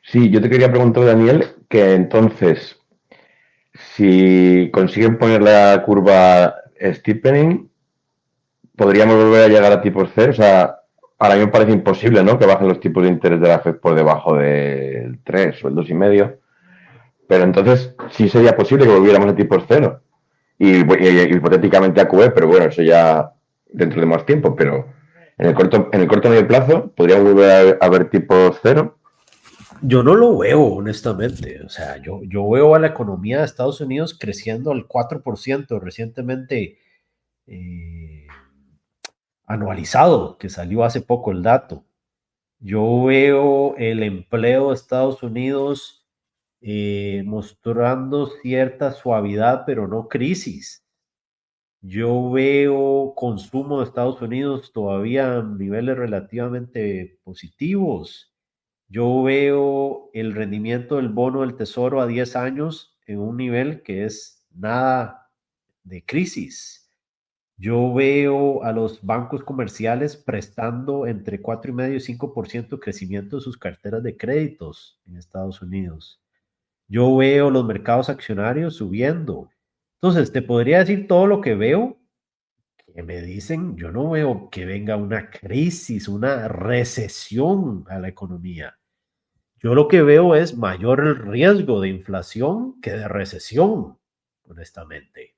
Sí, yo te quería preguntar, Daniel, que entonces, si consiguen poner la curva steepening, podríamos volver a llegar a tipos cero. O sea, ahora mí me parece imposible, ¿no?, que bajen los tipos de interés de la FED por debajo del 3 o el 2,5. Pero entonces sí sería posible que volviéramos a tipos cero. Y hipotéticamente a QE, pero bueno, eso ya dentro de más tiempo. Pero en el corto medio plazo, ¿podríamos volver a ver tipos cero? Yo no lo veo, honestamente. O sea, yo veo a la economía de Estados Unidos creciendo al 4% recientemente anualizado, que salió hace poco el dato. Yo veo el empleo de Estados Unidos mostrando cierta suavidad, pero no crisis. Yo veo consumo de Estados Unidos todavía en niveles relativamente positivos. Yo veo el rendimiento del bono del Tesoro a 10 años en un nivel que es nada de crisis. Yo veo a los bancos comerciales prestando entre 4,5 y 5% de crecimiento de sus carteras de créditos en Estados Unidos. Yo veo los mercados accionarios subiendo. Entonces, te podría decir todo lo que veo, que me dicen, yo no veo que venga una crisis, una recesión a la economía. Yo lo que veo es mayor el riesgo de inflación que de recesión, honestamente.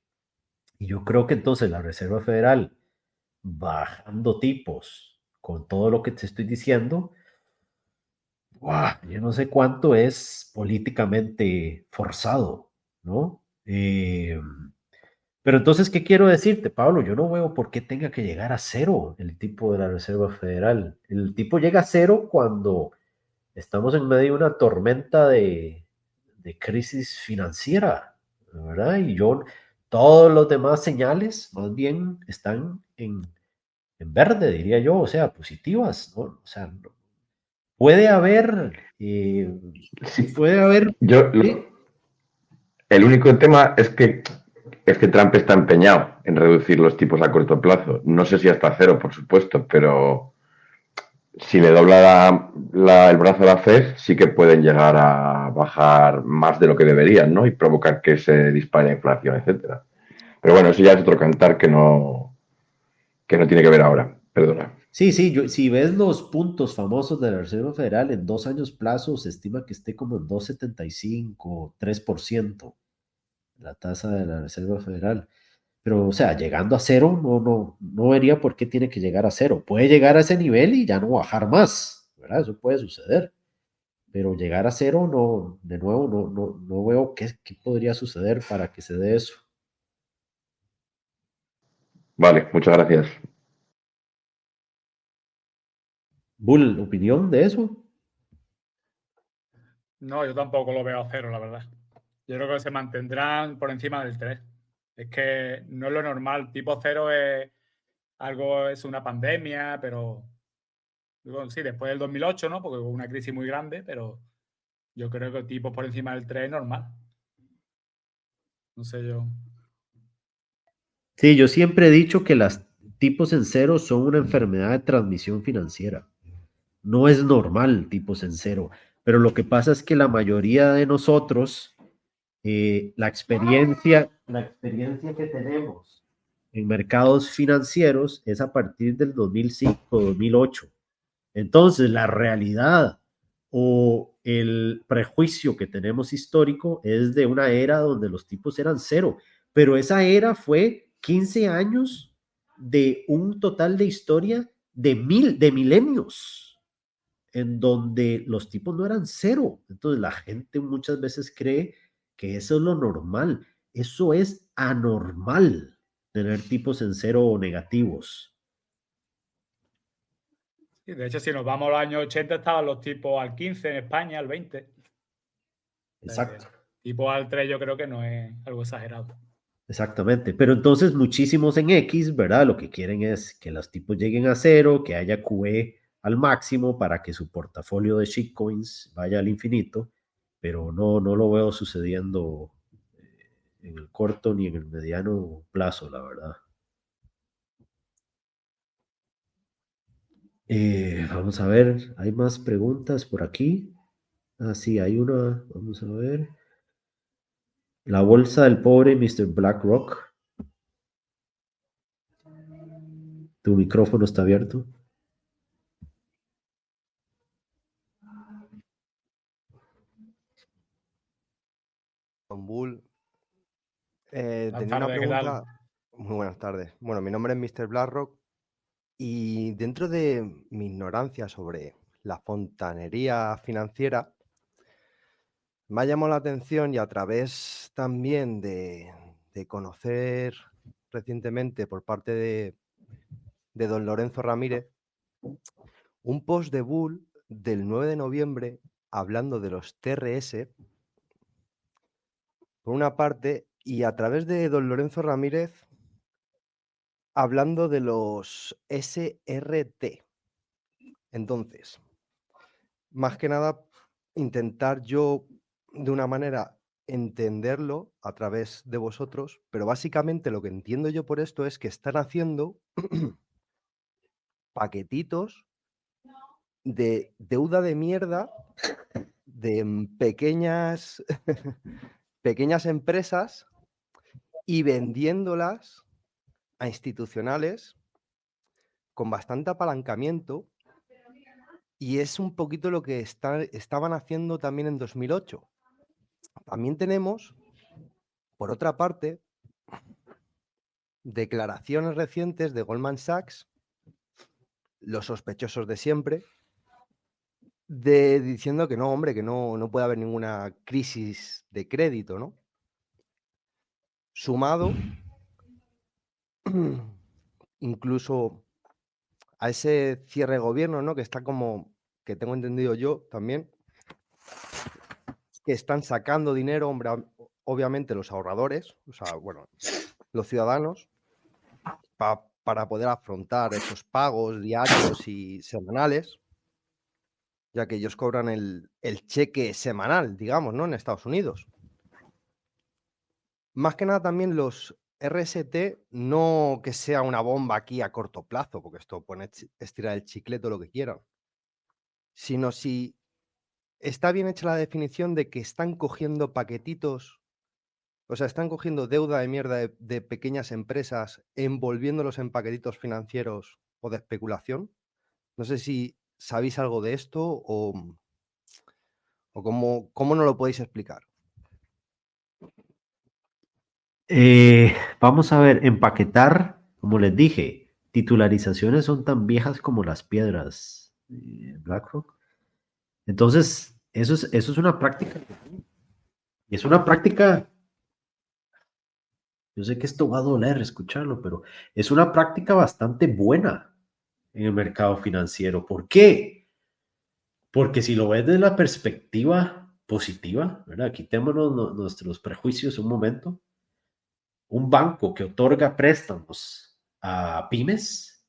Y yo creo que entonces la Reserva Federal, bajando tipos con todo lo que te estoy diciendo, yo no sé cuánto es políticamente forzado, ¿no? Pero entonces, ¿qué quiero decirte, Pablo? Yo no veo por qué tenga que llegar a cero el tipo de la Reserva Federal. El tipo llega a cero cuando estamos en medio de una tormenta de crisis financiera, ¿verdad? Y todos los demás señales más bien están en verde, diría yo, o sea, positivas, ¿no? O sea, puede haber, Sí. puede haber... ¿sí? El único tema es que Trump está empeñado en reducir los tipos a corto plazo. No sé si hasta cero, por supuesto, pero si le dobla el brazo a la FED, sí que pueden llegar a bajar más de lo que deberían, ¿no? Y provocar que se dispare la inflación, etcétera. Pero bueno, eso ya es otro cantar que no tiene que ver ahora. Perdona. Sí, si ves los puntos famosos de la Reserva Federal, en 2 años plazo se estima que esté como en 2,75, 3%, la tasa de la Reserva Federal. Pero, o sea, llegando a cero, no vería por qué tiene que llegar a cero. Puede llegar a ese nivel y ya no bajar más, ¿verdad? Eso puede suceder. pero llegar a cero, no, de nuevo, no veo qué podría suceder para que se dé eso. Vale, muchas gracias. Bull, ¿opinión de eso? No, yo tampoco lo veo a cero, la verdad. Yo creo que se mantendrán por encima del 3. Es que no es lo normal. Tipo cero es algo, es una pandemia, pero bueno, sí, después del 2008, ¿no? Porque hubo una crisis muy grande, pero yo creo que tipo por encima del 3 es normal. No sé yo. Sí, yo siempre he dicho que las tipos en cero son una enfermedad de transmisión financiera. No es normal tipos en cero, pero lo que pasa es que la mayoría de nosotros, la experiencia que tenemos en mercados financieros es a partir del 2005, 2008. Entonces, la realidad o el prejuicio que tenemos histórico es de una era donde los tipos eran cero, pero esa era fue 15 años de un total de historia de milenios, en donde los tipos no eran cero. Entonces, la gente muchas veces cree que eso es lo normal. Eso es anormal, tener tipos en cero o negativos. Sí, de hecho, si nos vamos a los años 80, estaban los tipos al 15 en España, al 20. Exacto. Tipo al 3 yo creo que no es algo exagerado. Exactamente, pero entonces muchísimos en X, ¿verdad? Lo que quieren es que los tipos lleguen a cero, que haya QE al máximo para que su portafolio de shitcoins vaya al infinito, pero no lo veo sucediendo en el corto ni en el mediano plazo, la verdad. Vamos a ver, hay más preguntas por aquí. Ah, sí, hay una, vamos a ver. La bolsa del pobre Mr. BlackRock. Tu micrófono está abierto. Bull, Buenas tenía una tardes, ¿qué tal? pregunta. Muy buenas tardes. Bueno, mi nombre es Mr. BlackRock y dentro de mi ignorancia sobre la fontanería financiera, me ha llamado la atención y a través también de conocer recientemente por parte de don Lorenzo Ramírez, un post de Bull del 9 de noviembre hablando de los TRS, por una parte, y a través de don Lorenzo Ramírez hablando de los SRT. Entonces, más que nada, intentar yo de una manera entenderlo a través de vosotros, pero básicamente lo que entiendo yo por esto es que están haciendo paquetitos de deuda de mierda de pequeñas, pequeñas empresas y vendiéndolas a institucionales con bastante apalancamiento, y es un poquito lo que estaban haciendo también en 2008. También tenemos, por otra parte, declaraciones recientes de Goldman Sachs, los sospechosos de siempre, diciendo que no, hombre, que no puede haber ninguna crisis de crédito, ¿no? Sumado incluso a ese cierre de gobierno, ¿no? Que está como, que tengo entendido yo también, que están sacando dinero, hombre, obviamente los ahorradores, o sea, bueno, los ciudadanos, para poder afrontar esos pagos diarios y semanales, ya que ellos cobran el cheque semanal, digamos, ¿no? En Estados Unidos. Más que nada también los RST, no que sea una bomba aquí a corto plazo, porque esto pone estirar el chicle todo lo que quieran, sino si está bien hecha la definición de que están cogiendo paquetitos, o sea, están cogiendo deuda de mierda de pequeñas empresas, envolviéndolos en paquetitos financieros o de especulación. No sé si sabéis algo de esto o cómo no lo podéis explicar. Vamos a ver, empaquetar, como les dije, titularizaciones son tan viejas como las piedras, BlackRock. Entonces, Eso es una práctica. Y es una práctica, yo sé que esto va a doler escucharlo, pero es una práctica bastante buena en el mercado financiero. ¿Por qué? Porque si lo ves desde la perspectiva positiva, ¿verdad? Quitémonos nuestros prejuicios un momento. Un banco que otorga préstamos a pymes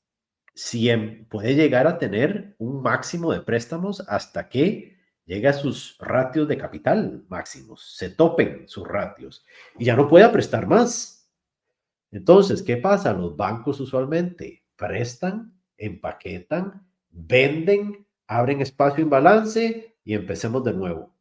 puede llegar a tener un máximo de préstamos hasta que llega a sus ratios de capital máximos, se topen sus ratios y ya no pueda prestar más. Entonces, ¿qué pasa? Los bancos usualmente prestan, empaquetan, venden, abren espacio en balance y empecemos de nuevo.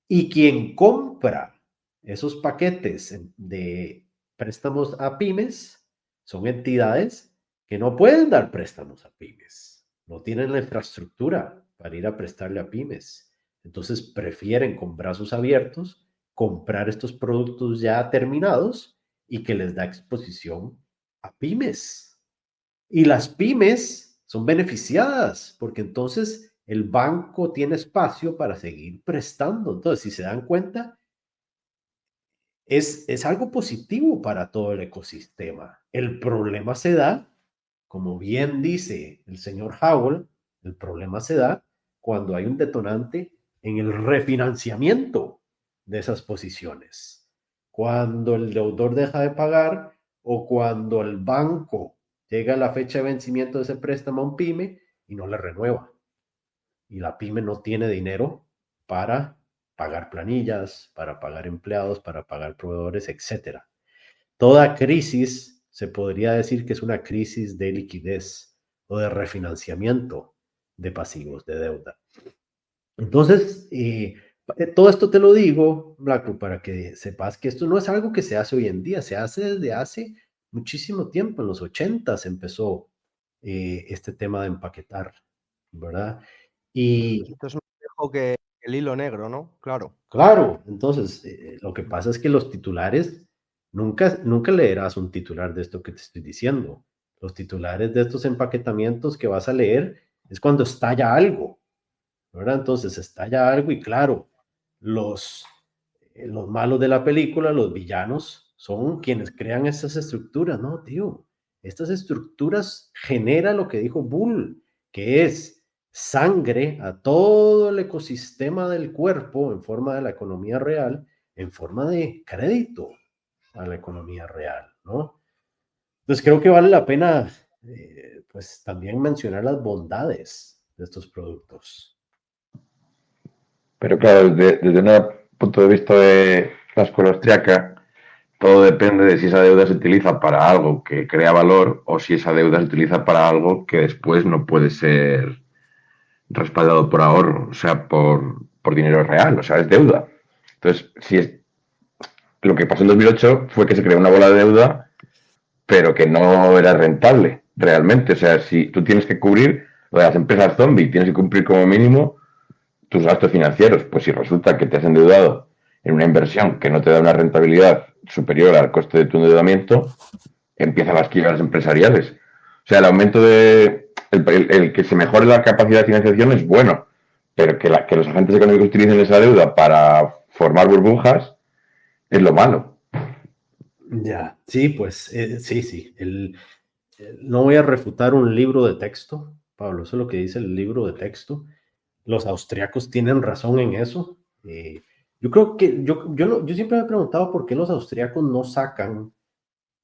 Y quien compra esos paquetes de préstamos a pymes son entidades que no pueden dar préstamos a pymes. No tienen la infraestructura para ir a prestarle a pymes. Entonces prefieren con brazos abiertos comprar estos productos ya terminados y que les da exposición a pymes. Y las pymes son beneficiadas porque entonces el banco tiene espacio para seguir prestando. Entonces, si se dan cuenta, es algo positivo para todo el ecosistema. El problema se da, como bien dice el señor Howell, el problema se da cuando hay un detonante en el refinanciamiento de esas posiciones. Cuando el deudor deja de pagar o cuando el banco llega a la fecha de vencimiento de ese préstamo a un pyme y no le renueva. Y la pyme no tiene dinero para pagar planillas, para pagar empleados, para pagar proveedores, etc. Toda crisis se podría decir que es una crisis de liquidez o de refinanciamiento de pasivos, de deuda. Entonces, todo esto te lo digo, Blackrock, para que sepas que esto no es algo que se hace hoy en día, se hace desde hace muchísimo tiempo. En los 80 empezó este tema de empaquetar, ¿verdad? Y Esto es más viejo que el hilo negro, ¿no? Claro. claro, entonces lo que pasa es que los titulares, nunca leerás un titular de esto que te estoy diciendo. Los titulares de estos empaquetamientos que vas a leer es cuando estalla algo, ¿verdad? Entonces estalla algo y claro, los malos de la película, los villanos, son quienes crean estas estructuras, ¿no, tío? Estas estructuras generan lo que dijo Bull, que es sangre a todo el ecosistema del cuerpo en forma de la economía real, en forma de crédito a la economía real, ¿no? Entonces creo que vale la pena, pues también mencionar las bondades de estos productos. Pero claro, desde un punto de vista de la escuela austriaca, todo depende de si esa deuda se utiliza para algo que crea valor o si esa deuda se utiliza para algo que después no puede ser respaldado por ahorro, o sea, por dinero real, o sea, es deuda. Entonces, si es, lo que pasó en 2008 fue que se creó una bola de deuda, pero que no era rentable realmente. O sea, si tú tienes que cubrir lo de las empresas zombie, tienes que cumplir como mínimo tus gastos financieros, pues si resulta que te has endeudado en una inversión que no te da una rentabilidad superior al coste de tu endeudamiento, empiezan las quiebras empresariales. O sea, el aumento de... El que se mejore la capacidad de financiación es bueno, pero que los agentes económicos utilicen esa deuda para formar burbujas es lo malo. Ya, sí, pues sí. No voy a refutar un libro de texto, Pablo, eso es lo que dice el libro de texto. Los austriacos tienen razón en eso. Yo creo que yo siempre me he preguntado por qué los austriacos no sacan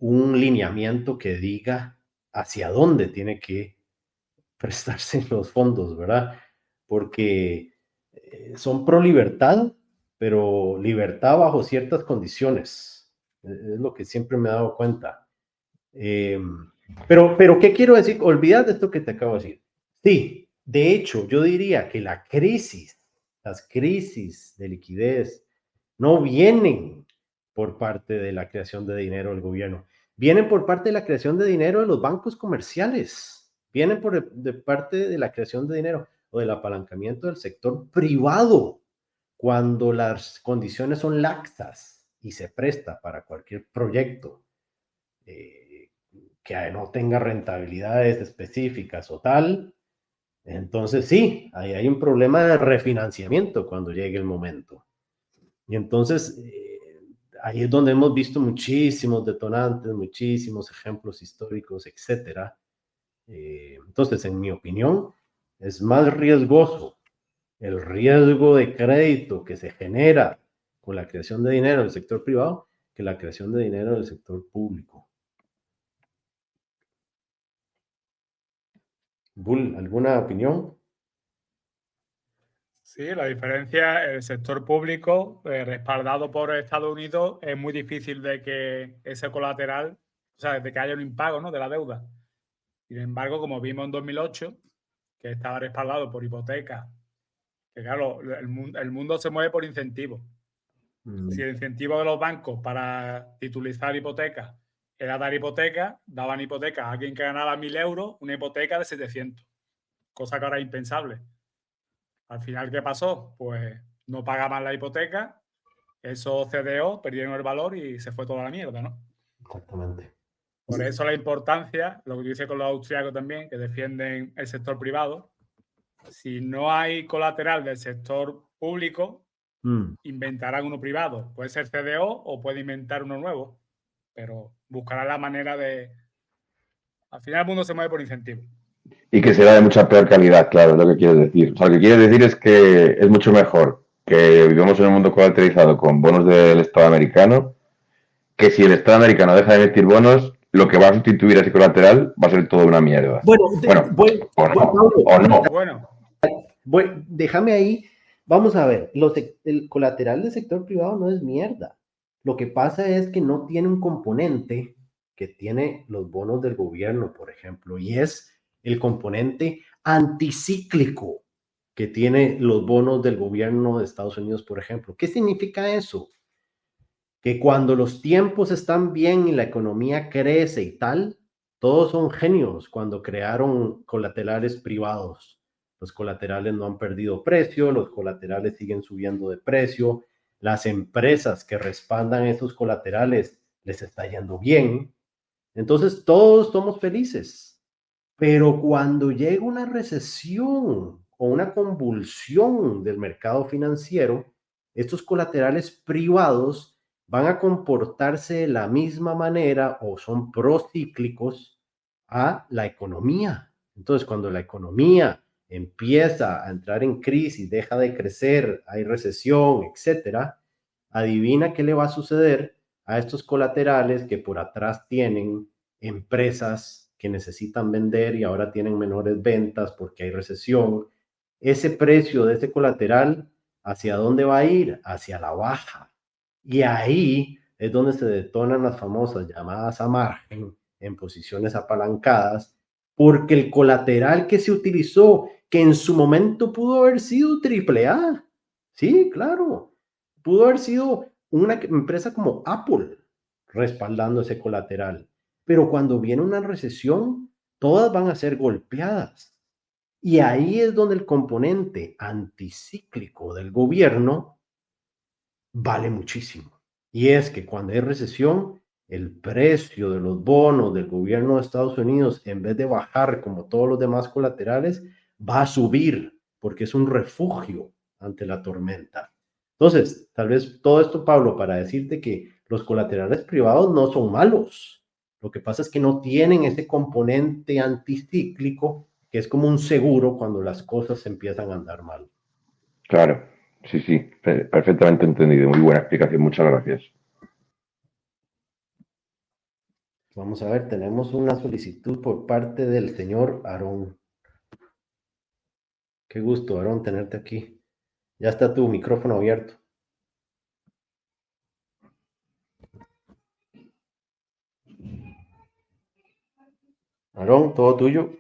un lineamiento que diga hacia dónde tiene que prestarse los fondos, ¿verdad? Porque son pro libertad, pero libertad bajo ciertas condiciones. Es lo que siempre me he dado cuenta. Pero, ¿qué quiero decir? Olvídate de esto que te acabo de decir. Sí, de hecho, yo diría que las crisis de liquidez no vienen por parte de la creación de dinero del gobierno, vienen por parte de la creación de dinero de los bancos comerciales, vienen de parte de la creación de dinero o del apalancamiento del sector privado, cuando las condiciones son laxas y se presta para cualquier proyecto. Que no tenga rentabilidades específicas o tal, Entonces sí, ahí hay un problema de refinanciamiento cuando llegue el momento. Y entonces ahí es donde hemos visto muchísimos detonantes, muchísimos ejemplos históricos, etcétera. Entonces, en mi opinión, es más riesgoso el riesgo de crédito que se genera con la creación de dinero del sector privado que la creación de dinero del sector público. Bull, ¿alguna opinión? Sí, la diferencia, el sector público, respaldado por Estados Unidos, es muy difícil de que ese colateral, o sea, de que haya un impago, ¿no?, de la deuda. Sin embargo, como vimos en 2008, que estaba respaldado por hipotecas, que claro, el mundo se mueve por incentivos. Si el incentivo de los bancos para titulizar hipotecas era dar hipotecas, daban hipotecas a alguien que ganaba 1.000 euros, una hipoteca de 700, cosa que ahora es impensable. Al final, ¿qué pasó? Pues no pagaban la hipoteca, esos CDO perdieron el valor y se fue toda la mierda, ¿no? Exactamente. Por eso la importancia, lo que dice con los austriacos también, que defienden el sector privado. Si no hay colateral del sector público, inventarán uno privado. Puede ser CDO o puede inventar uno nuevo, pero buscarán la manera de... Al final el mundo se mueve por incentivo. Y que será de mucha peor calidad, claro, es lo que quieres decir. O sea, lo que quieres decir es que es mucho mejor que vivamos en un mundo colateralizado con bonos del Estado americano, que si el Estado americano deja de emitir bonos, lo que va a sustituir a ese colateral va a ser toda una mierda. Déjame ahí. Vamos a ver, el colateral del sector privado no es mierda. Lo que pasa es que no tiene un componente que tiene los bonos del gobierno, por ejemplo, y es el componente anticíclico que tiene los bonos del gobierno de Estados Unidos, por ejemplo. ¿Qué significa eso? Que cuando los tiempos están bien y la economía crece y tal, todos son genios cuando crearon colaterales privados. Los colaterales no han perdido precio, los colaterales siguen subiendo de precio, las empresas que respaldan esos colaterales les está yendo bien. Entonces todos somos felices. Pero cuando llega una recesión o una convulsión del mercado financiero, estos colaterales privados van a comportarse de la misma manera o son procíclicos a la economía. Entonces, cuando la economía empieza a entrar en crisis, deja de crecer, hay recesión, etcétera, adivina qué le va a suceder a estos colaterales que por atrás tienen empresas que necesitan vender y ahora tienen menores ventas porque hay recesión. Ese precio de ese colateral, ¿hacia dónde va a ir? Hacia la baja. Y ahí es donde se detonan las famosas llamadas a margen en posiciones apalancadas, porque el colateral que se utilizó, que en su momento pudo haber sido AAA, sí, claro, pudo haber sido una empresa como Apple respaldando ese colateral, pero cuando viene una recesión, todas van a ser golpeadas. Y ahí es donde el componente anticíclico del gobierno vale muchísimo. Y es que cuando hay recesión, el precio de los bonos del gobierno de Estados Unidos, en vez de bajar como todos los demás colaterales, va a subir porque es un refugio ante la tormenta. Entonces, tal vez todo esto, Pablo, para decirte que los colaterales privados no son malos. Lo que pasa es que no tienen ese componente anticíclico que es como un seguro cuando las cosas empiezan a andar mal. Claro, sí, sí, perfectamente entendido. Muy buena explicación, muchas gracias. Vamos a ver, tenemos una solicitud por parte del señor Aarón. Qué gusto, Aarón, tenerte aquí. Ya está tu micrófono abierto. Aarón, todo tuyo.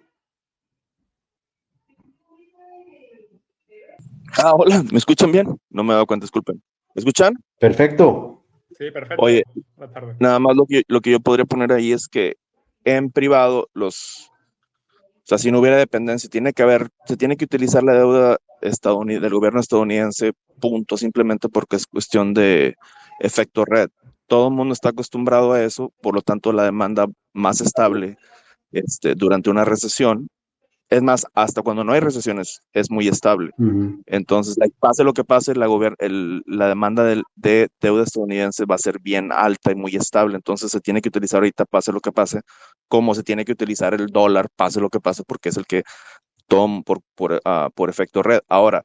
Hola, ¿me escuchan bien? No me he dado cuenta, disculpen. ¿Me escuchan? Perfecto. Sí, perfecto. Oye, buenas tardes. Nada más lo que yo podría poner ahí es que en privado o sea, si no hubiera dependencia, se tiene que utilizar la deuda del gobierno estadounidense, punto, simplemente porque es cuestión de efecto red. Todo el mundo está acostumbrado a eso, por lo tanto la demanda más estable durante una recesión es más, hasta cuando no hay recesiones, es muy estable. Ujú. Entonces, pase lo que pase, la demanda de deuda estadounidense va a ser bien alta y muy estable. Entonces, se tiene que utilizar ahorita, pase lo que pase, como se tiene que utilizar el dólar, pase lo que pase, porque es el que toma por efecto red. Ahora,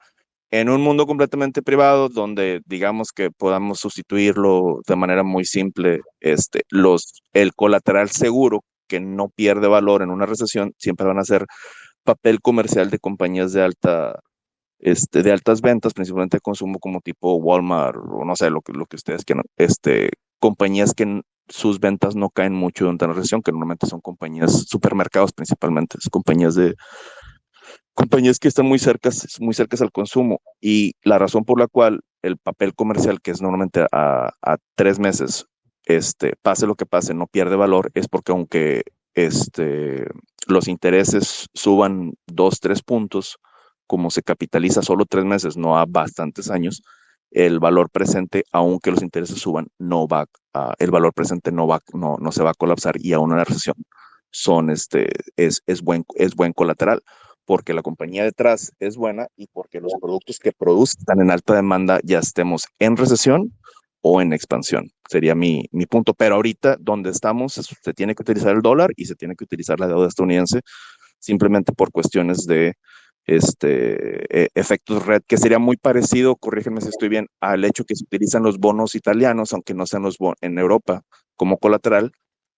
en un mundo completamente privado, donde digamos que podamos sustituirlo de manera muy simple, el colateral seguro que no pierde valor en una recesión, siempre van a ser papel comercial de compañías de altas ventas, principalmente de consumo como tipo Walmart o no sé, lo que ustedes quieran, compañías que sus ventas no caen mucho durante la recesión, que normalmente son compañías, supermercados principalmente, compañías que están muy cercas al consumo, y la razón por la cual el papel comercial, que es normalmente a 3 meses, pase lo que pase, no pierde valor, es porque aunque los intereses suban 2, 3 puntos, como se capitaliza solo 3 meses, no a bastantes años, el valor presente, aunque los intereses suban, el valor presente no se va a colapsar, y aún en la recesión es buen colateral, porque la compañía detrás es buena y porque los productos que produce están en alta demanda, ya estemos en recesión o en expansión. Sería mi punto. Pero ahorita, donde estamos, se tiene que utilizar el dólar y se tiene que utilizar la deuda estadounidense, simplemente por cuestiones de efectos red, que sería muy parecido, corrígeme si estoy bien, al hecho que se utilizan los bonos italianos, aunque no sean los bonos en Europa, como colateral.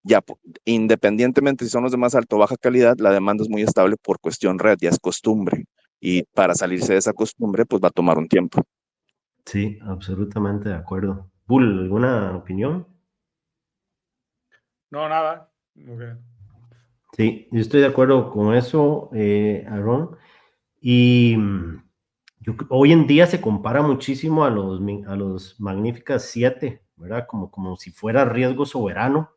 Ya, independientemente si son los de más alta o baja calidad, la demanda es muy estable por cuestión red, ya es costumbre. Y para salirse de esa costumbre, pues va a tomar un tiempo. Sí, absolutamente de acuerdo. Bull, ¿alguna opinión? No, nada. Okay. Sí, yo estoy de acuerdo con eso, Aaron. Y hoy en día se compara muchísimo a los Magníficas 7, ¿verdad? Como si fuera riesgo soberano.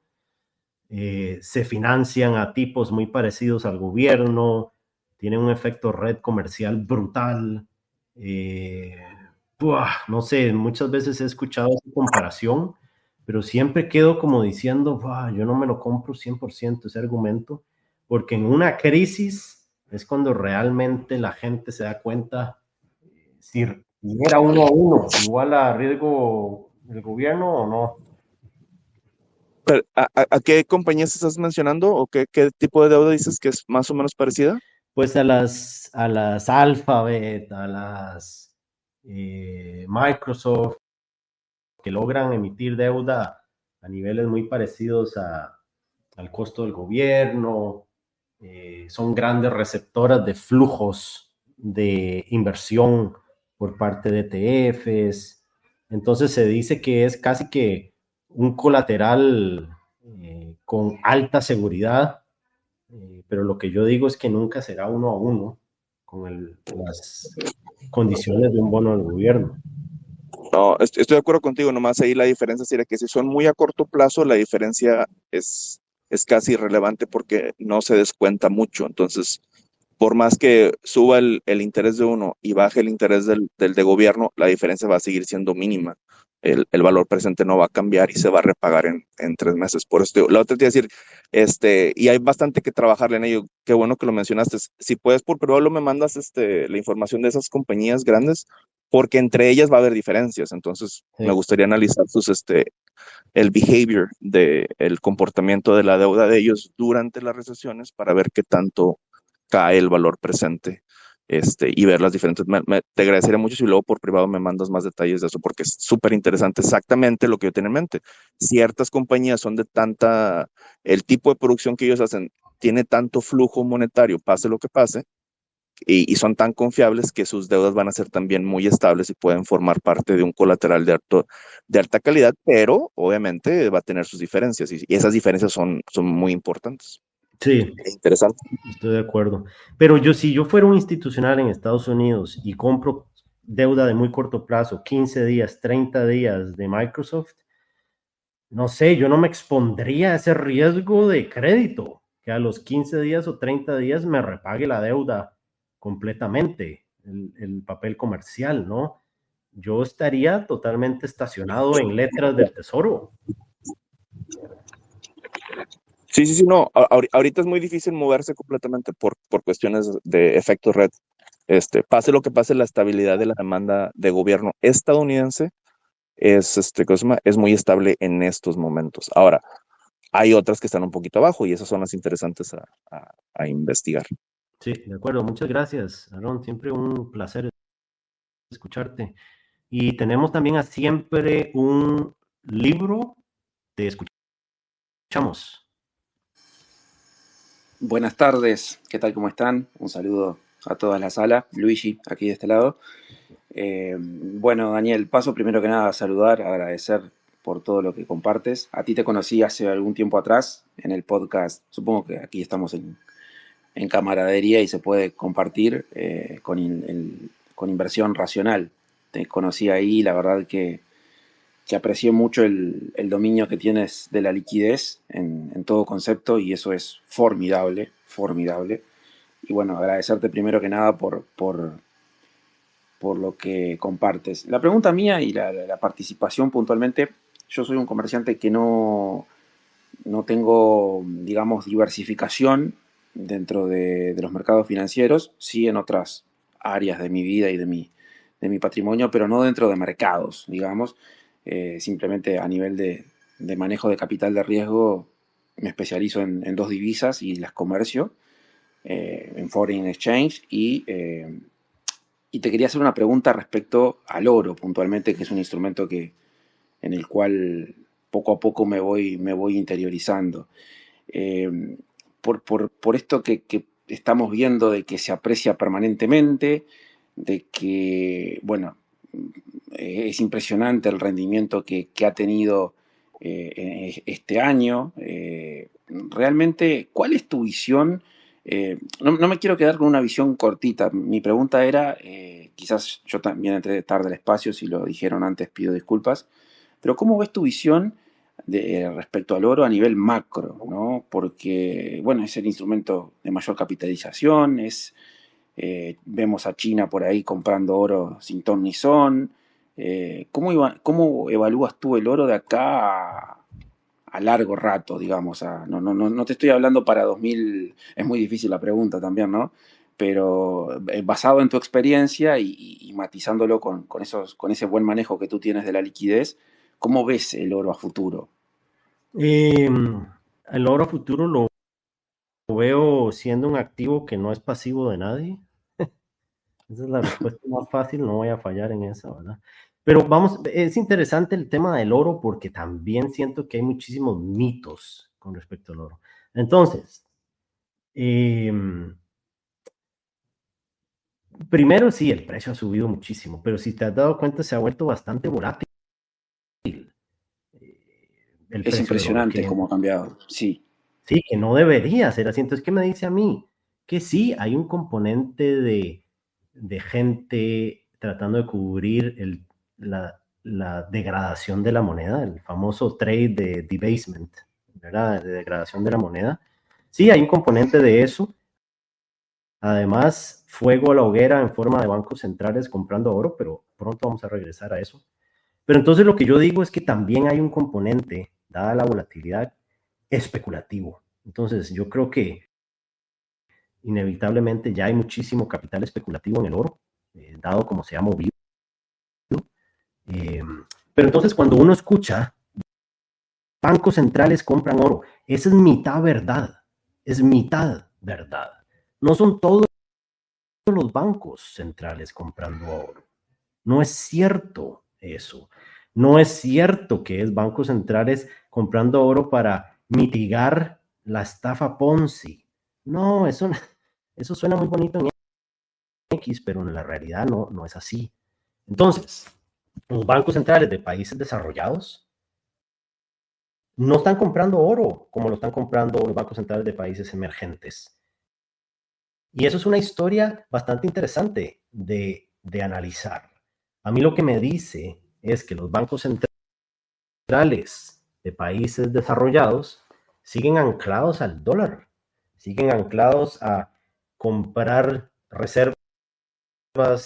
Se financian a tipos muy parecidos al gobierno, tienen un efecto red comercial brutal. No sé, muchas veces he escuchado esa comparación, pero siempre quedo como diciendo, yo no me lo compro 100% ese argumento, porque en una crisis es cuando realmente la gente se da cuenta si era 1-1, igual a riesgo del gobierno o no. Pero, ¿a qué compañías estás mencionando o qué tipo de deuda dices que es más o menos parecida? Pues a las Alphabet, a las Microsoft, que logran emitir deuda a niveles muy parecidos al costo del gobierno, son grandes receptoras de flujos de inversión por parte de ETFs. Entonces se dice que es casi que un colateral con alta seguridad, pero lo que yo digo es que nunca será 1-1 con las condiciones de un bono del gobierno. No, estoy de acuerdo contigo, nomás ahí la diferencia sería que si son muy a corto plazo, la diferencia es casi irrelevante porque no se descuenta mucho. Entonces, por más que suba el interés de uno y baje el interés del de gobierno, la diferencia va a seguir siendo mínima. El valor presente no va a cambiar y se va a repagar en 3 meses. Por eso, la otra te iba a decir, y hay bastante que trabajarle en ello. Qué bueno que lo mencionaste. Si puedes, por privado, me mandas la información de esas compañías grandes, porque entre ellas va a haber diferencias. Entonces, me gustaría analizar el behavior el comportamiento de la deuda de ellos durante las recesiones para ver qué tanto cae el valor presente, y ver las diferentes. Te agradecería mucho si luego por privado me mandas más detalles de eso, porque es súper interesante exactamente lo que yo tengo en mente. Ciertas compañías son el tipo de producción que ellos hacen tiene tanto flujo monetario, pase lo que pase, y son tan confiables que sus deudas van a ser también muy estables y pueden formar parte de un colateral de alta calidad, pero obviamente va a tener sus diferencias, y esas diferencias son muy importantes. Sí, Interesante. estoy de acuerdo. Pero si yo fuera un institucional en Estados Unidos y compro deuda de muy corto plazo, 15 días, 30 días de Microsoft, no sé, yo no me expondría a ese riesgo de crédito, que a los 15 días o 30 días me repague la deuda completamente, el papel comercial, ¿no? Yo estaría totalmente estacionado en letras del tesoro. Sí, no, ahorita es muy difícil moverse completamente por cuestiones de efecto red. Pase lo que pase, la estabilidad de la demanda de gobierno estadounidense es muy estable en estos momentos. Ahora, hay otras que están un poquito abajo y esas son las interesantes a investigar. Sí, de acuerdo. Muchas gracias, Aaron. Siempre un placer escucharte. Y tenemos también siempre un libro de escuchamos. Buenas tardes, ¿qué tal? ¿Cómo están? Un saludo a toda la sala. Luigi, aquí de este lado. Bueno, Daniel, paso primero que nada a saludar, agradecer por todo lo que compartes. A ti te conocí hace algún tiempo atrás en el podcast. Supongo que aquí estamos en camaradería y se puede compartir con inversión racional. Te conocí ahí, la verdad que aprecié mucho el dominio que tienes de la liquidez en todo concepto y eso es formidable, formidable. Y bueno, agradecerte primero que nada por lo que compartes. La pregunta mía y la participación puntualmente, yo soy un comerciante que no tengo, digamos, diversificación dentro de los mercados financieros, sí en otras áreas de mi vida y de mi patrimonio, pero no dentro de mercados, digamos. Simplemente a nivel de manejo de capital de riesgo me especializo en dos divisas y las comercio, en foreign exchange y te quería hacer una pregunta respecto al oro puntualmente, que es un instrumento en el cual poco a poco me voy interiorizando. Por esto que estamos viendo de que se aprecia permanentemente, de que, bueno, es impresionante el rendimiento que ha tenido este año. Realmente, ¿cuál es tu visión? No me quiero quedar con una visión cortita. Mi pregunta era, quizás yo también entré tarde al espacio, si lo dijeron antes pido disculpas, pero ¿cómo ves tu visión respecto al oro a nivel macro, ¿no? Porque, bueno, es el instrumento de mayor capitalización, vemos a China por ahí comprando oro sin ton ni son. ¿Cómo evalúas tú el oro de acá a largo rato, digamos? No te estoy hablando para 2000, es muy difícil la pregunta también, ¿no? Pero basado en tu experiencia y matizándolo con ese buen manejo que tú tienes de la liquidez, ¿cómo ves el oro a futuro? El oro a futuro lo veo siendo un activo que no es pasivo de nadie. Esa es la respuesta más fácil, no voy a fallar en esa, ¿verdad? Pero vamos, es interesante el tema del oro porque también siento que hay muchísimos mitos con respecto al oro. Entonces, primero sí, el precio ha subido muchísimo, pero si te has dado cuenta se ha vuelto bastante volátil. El Es precio impresionante del oro, cómo ha cambiado, sí. Sí, que no debería ser así. Entonces, ¿qué me dice a mí? Que sí, hay un componente de gente tratando de cubrir la degradación de la moneda, el famoso trade de debasement, ¿verdad? De degradación de la moneda. Sí, hay un componente de eso. Además, fuego a la hoguera en forma de bancos centrales comprando oro, pero pronto vamos a regresar a eso. Pero entonces lo que yo digo es que también hay un componente, dada la volatilidad, especulativo. Entonces, yo creo que inevitablemente ya hay muchísimo capital especulativo en el oro, dado como se ha movido. Pero entonces cuando uno escucha, bancos centrales compran oro, esa es mitad verdad, es mitad verdad. No son todos los bancos centrales comprando oro. No es cierto eso. No es cierto que es bancos centrales comprando oro para mitigar la estafa Ponzi. No, eso suena muy bonito en X, pero en la realidad no es así. Entonces, los bancos centrales de países desarrollados no están comprando oro como lo están comprando los bancos centrales de países emergentes. Y eso es una historia bastante interesante de analizar. A mí lo que me dice es que los bancos centrales de países desarrollados siguen anclados al dólar, siguen anclados a comprar reservas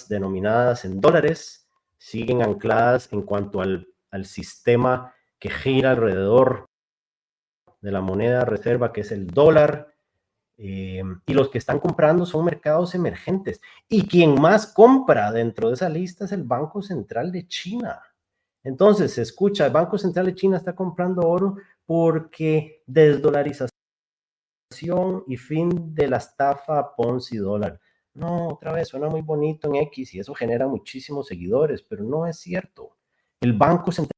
denominadas en dólares, siguen ancladas en cuanto al sistema que gira alrededor de la moneda reserva, que es el dólar, y los que están comprando son mercados emergentes. Y quien más compra dentro de esa lista es el Banco Central de China. Entonces, se escucha, el Banco Central de China está comprando oro porque desdolarización y fin de la estafa Ponzi dólar. No, otra vez, suena muy bonito en X y eso genera muchísimos seguidores, pero no es cierto. El Banco Central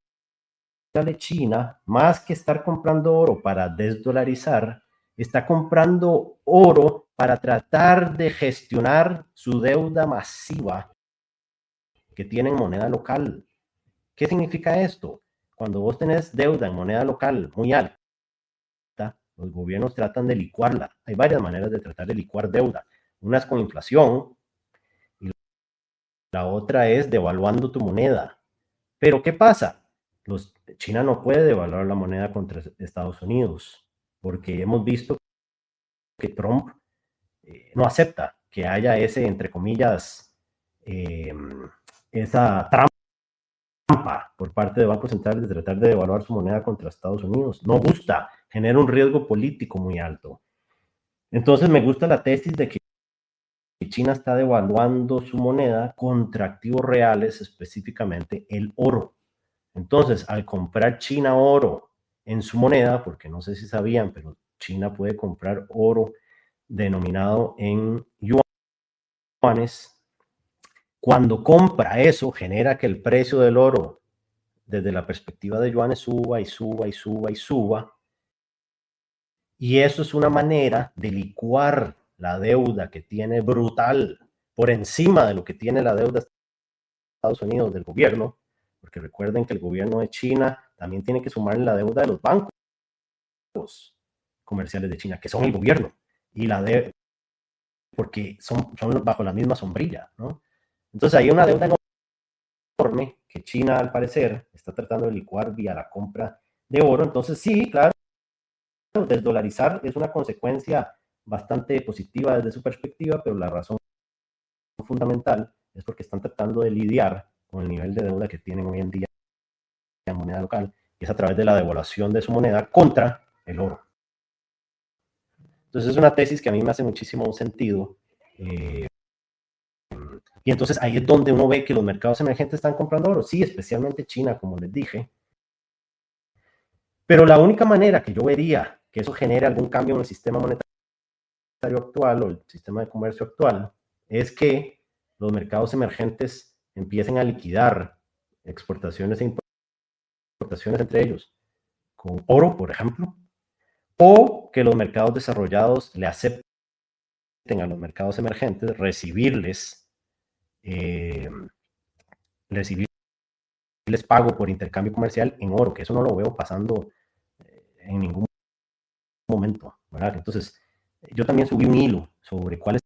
de China, más que estar comprando oro para desdolarizar, está comprando oro para tratar de gestionar su deuda masiva que tiene en moneda local. ¿Qué significa esto? Cuando vos tenés deuda en moneda local muy alta, los gobiernos tratan de licuarla. Hay varias maneras de tratar de licuar deuda. Una es con inflación y la otra es devaluando tu moneda. Pero ¿qué pasa? China no puede devaluar la moneda contra Estados Unidos porque hemos visto que Trump no acepta que haya ese, entre comillas, esa trampa por parte del Banco Central de tratar de devaluar su moneda contra Estados Unidos. No gusta, genera un riesgo político muy alto. Entonces me gusta la tesis de que China está devaluando su moneda contra activos reales, específicamente el oro. Entonces, al comprar China oro en su moneda, porque no sé si sabían, pero China puede comprar oro denominado en yuanes. Cuando compra eso, genera que el precio del oro, desde la perspectiva de yuanes, suba y suba y suba y suba. Y eso es una manera de licuar la deuda que tiene brutal por encima de lo que tiene la deuda de Estados Unidos del gobierno, porque recuerden que el gobierno de China también tiene que sumar la deuda de los bancos comerciales de China, que son el gobierno, y la deuda, porque son bajo la misma sombrilla, ¿no? Entonces hay una deuda enorme que China, al parecer, está tratando de licuar vía la compra de oro. Entonces sí, claro, desdolarizar es una consecuencia bastante positiva desde su perspectiva, pero la razón fundamental es porque están tratando de lidiar con el nivel de deuda que tienen hoy en día en moneda local, y es a través de la devaluación de su moneda contra el oro. Entonces es una tesis que a mí me hace muchísimo sentido. Y entonces ahí es donde uno ve que los mercados emergentes están comprando oro. Sí, especialmente China, como les dije. Pero la única manera que yo vería que eso genere algún cambio en el sistema monetario actual o el sistema de comercio actual es que los mercados emergentes empiecen a liquidar exportaciones e importaciones entre ellos con oro, por ejemplo, o que los mercados desarrollados le acepten a los mercados emergentes recibirles pago por intercambio comercial en oro, que eso no lo veo pasando en ningún momento, ¿verdad? Entonces, yo también subí un hilo sobre cuáles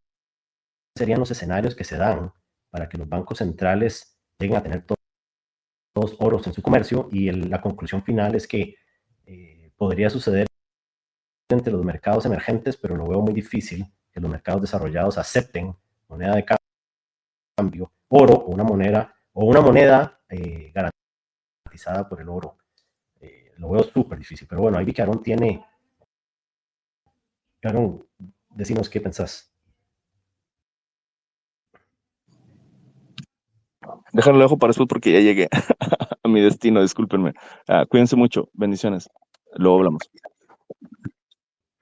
serían los escenarios que se dan para que los bancos centrales lleguen a tener todos oros en su comercio, y la conclusión final es que podría suceder entre los mercados emergentes, pero lo veo muy difícil que los mercados desarrollados acepten moneda de cambio, oro o una moneda garantizada por el oro. Lo veo súper difícil, pero bueno, ahí vi que Aaron tiene... Aaron, decinos qué pensás. Déjalo dejo para después porque ya llegué a mi destino, discúlpenme. Cuídense mucho, bendiciones. Luego hablamos.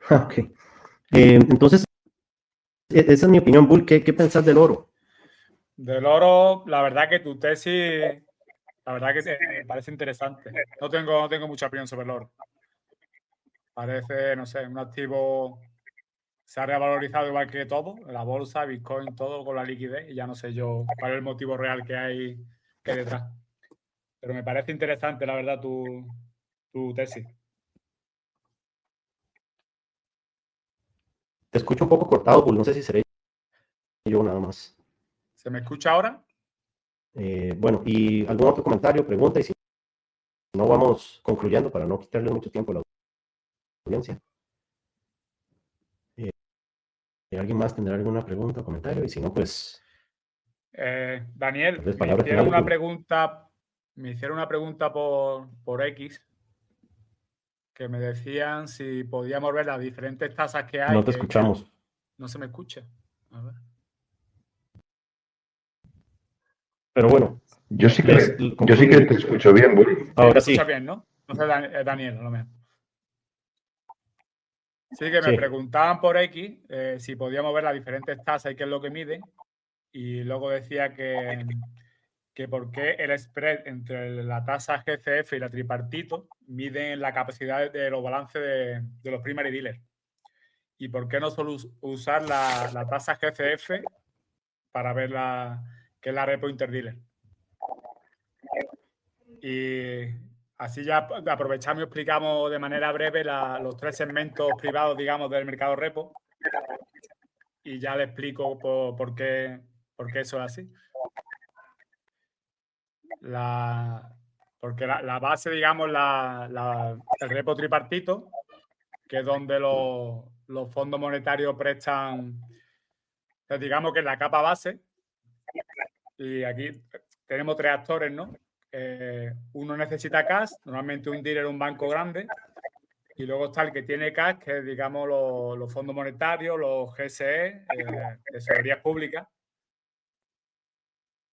Ok. Entonces, esa es mi opinión, Bull. ¿Qué pensás del oro? Del oro, la verdad que tu tesis, la verdad que me parece interesante. No tengo mucha opinión sobre el oro. Parece, no sé, un activo, se ha revalorizado igual que todo, la bolsa, Bitcoin, todo con la liquidez, y ya no sé yo cuál es el motivo real que hay detrás. Pero me parece interesante, la verdad, tu tesis. Te escucho un poco cortado, Bull. No sé si seré yo nada más. ¿Se me escucha ahora? Bueno, y algún otro comentario, pregunta, y si no, vamos concluyendo para no quitarle mucho tiempo a la audiencia. ¿Alguien más tendrá alguna pregunta o comentario? Y si no, pues... Daniel, Entonces, me hicieron una pregunta por X, que me decían si podíamos ver las diferentes tasas que hay. No te escuchamos. No se me escucha. A ver. Pero bueno. Yo sí que te escucho bien, Bull. Ahora sí. Escucha bien, ¿no? No sé, Daniel, a lo mejor. Sí, que me preguntaban por X si podíamos ver las diferentes tasas y qué es lo que mide. Y luego decía que por qué el spread entre la tasa GCF y la tripartito miden la capacidad de los balances de los primary dealers. Y por qué no solo usar la tasa GCF para ver qué es la repo interdealer. Y así ya aprovechamos y explicamos de manera breve los 3 segmentos privados, digamos, del mercado repo. Y ya le explico por qué eso es así. Porque la base, digamos, el repo tripartito, que es donde los fondos monetarios prestan, digamos que es la capa base. Y aquí tenemos 3 actores, ¿no? Uno necesita cash, normalmente un dealer, un banco grande. Y luego está el que tiene cash, que es, digamos, los fondos monetarios, los GSE, tesorerías públicas.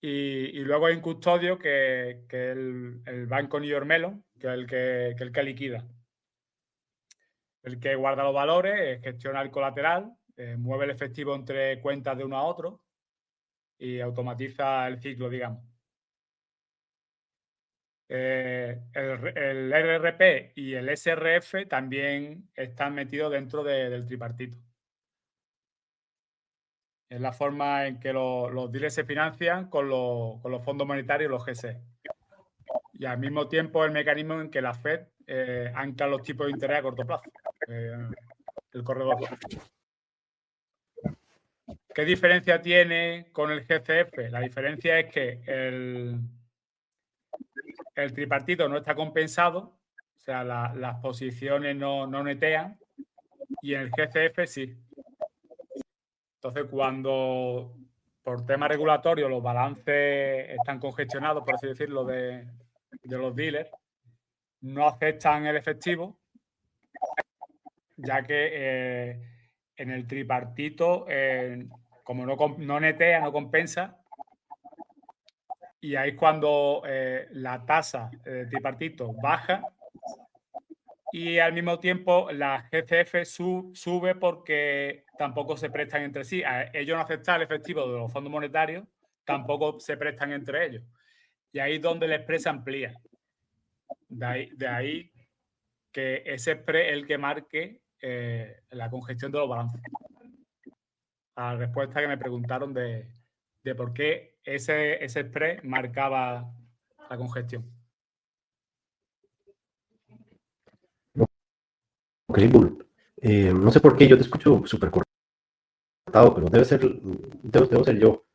Y luego hay un custodio que es el banco New York Mellon, que es el que liquida. El que guarda los valores, gestiona el colateral, mueve el efectivo entre cuentas de uno a otro y automatiza el ciclo, digamos. El RRP y el SRF también están metidos dentro del tripartito. Es la forma en que los dealers se financian con los fondos monetarios y los GSE. Y al mismo tiempo el mecanismo en que la Fed ancla los tipos de interés a corto plazo. El corredor. ¿Qué diferencia tiene con el GCF? La diferencia es que el tripartito no está compensado, o sea, las posiciones no netean, y en el GCF sí. Entonces, cuando por temas regulatorios los balances están congestionados, por así decirlo, de los dealers, no aceptan el efectivo, ya que en el tripartito, como no netea, no compensa, y ahí es cuando la tasa de tripartito baja y al mismo tiempo la GCF sube porque tampoco se prestan entre sí. Ellos no aceptan el efectivo de los fondos monetarios, tampoco se prestan entre ellos. Y ahí es donde el spread se amplía. De ahí que ese spread es el que marque la congestión de los balances. A la respuesta que me preguntaron de por qué ese spread marcaba la congestión. Okay, Bull. No sé por qué yo te escucho súper cortado, pero debo ser yo.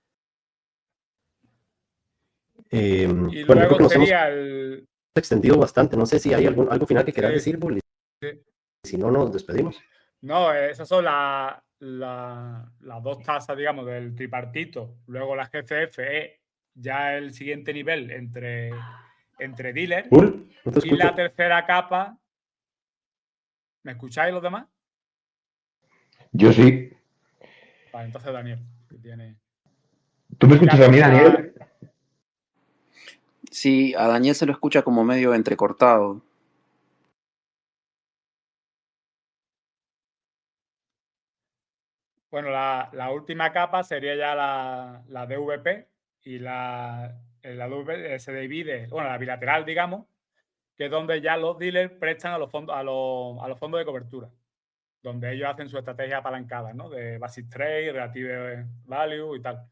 Y bueno, luego creo que nos sería hemos extendido bastante. No sé si hay algo final que quieras decir, Bull. Sí. Si no, nos despedimos. No, esas son las 2 tasas, digamos, del tripartito. Luego la GCF es ya el siguiente nivel entre dealers. Bull, no te y escucho. la tercera capa. ¿Me escucháis los demás? Yo sí. Vale, entonces Daniel, que tiene. ¿Tú me escuchas a mí, Daniel? Sí, a Daniel se lo escucha como medio entrecortado. Bueno, la última capa sería ya la DVP y la DVP se divide, bueno, la bilateral, digamos, que es donde ya los dealers prestan a los fondos de cobertura, donde ellos hacen su estrategia apalancada, ¿no? De basic trade, relative value y tal.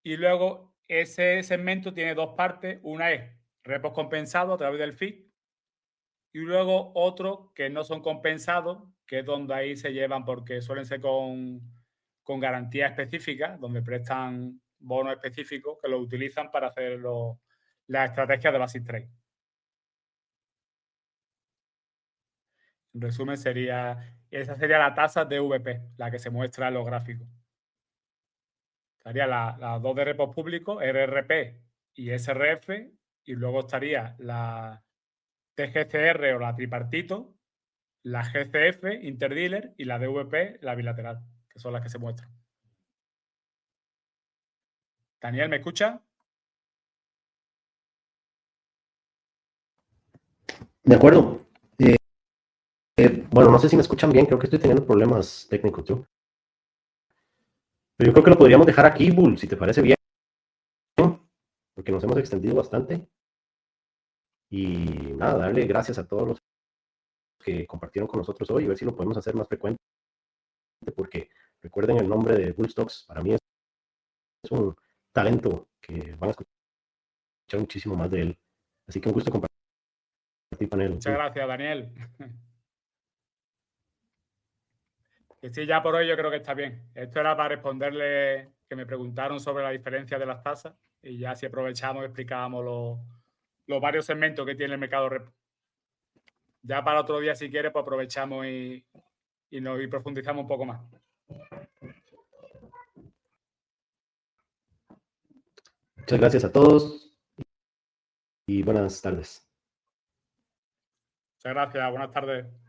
Y luego ese segmento tiene 2 partes. Una es repos compensados a través del FIC y luego otro que no son compensados, que es donde ahí se llevan porque suelen ser con garantías específicas, donde prestan bonos específicos que los utilizan para hacer las estrategias de basic trade. En resumen, esa sería la tasa de VP, la que se muestra en los gráficos. Estaría las 2 de repos públicos, RRP y SRF, y luego estaría la TGCR o la tripartito, la GCF, interdealer, y la DVP, la bilateral, que son las que se muestran. Daniel, ¿me escucha? De acuerdo. Bueno, no sé si me escuchan bien, creo que estoy teniendo problemas técnicos yo. Pero yo creo que lo podríamos dejar aquí, Bull, si te parece bien, porque nos hemos extendido bastante. Y nada, darle gracias a todos los que compartieron con nosotros hoy y ver si lo podemos hacer más frecuente, porque recuerden el nombre de Bull Stocks, para mí es un talento que van a escuchar muchísimo más de él. Así que un gusto compartir con él. Muchas gracias, Daniel. Que sí, ya por hoy yo creo que está bien. Esto era para responderle que me preguntaron sobre la diferencia de las tasas y ya si aprovechamos y explicábamos los varios segmentos que tiene el mercado repo. Ya para otro día, si quieres, pues aprovechamos y profundizamos un poco más. Muchas gracias a todos y buenas tardes. Muchas gracias. Buenas tardes.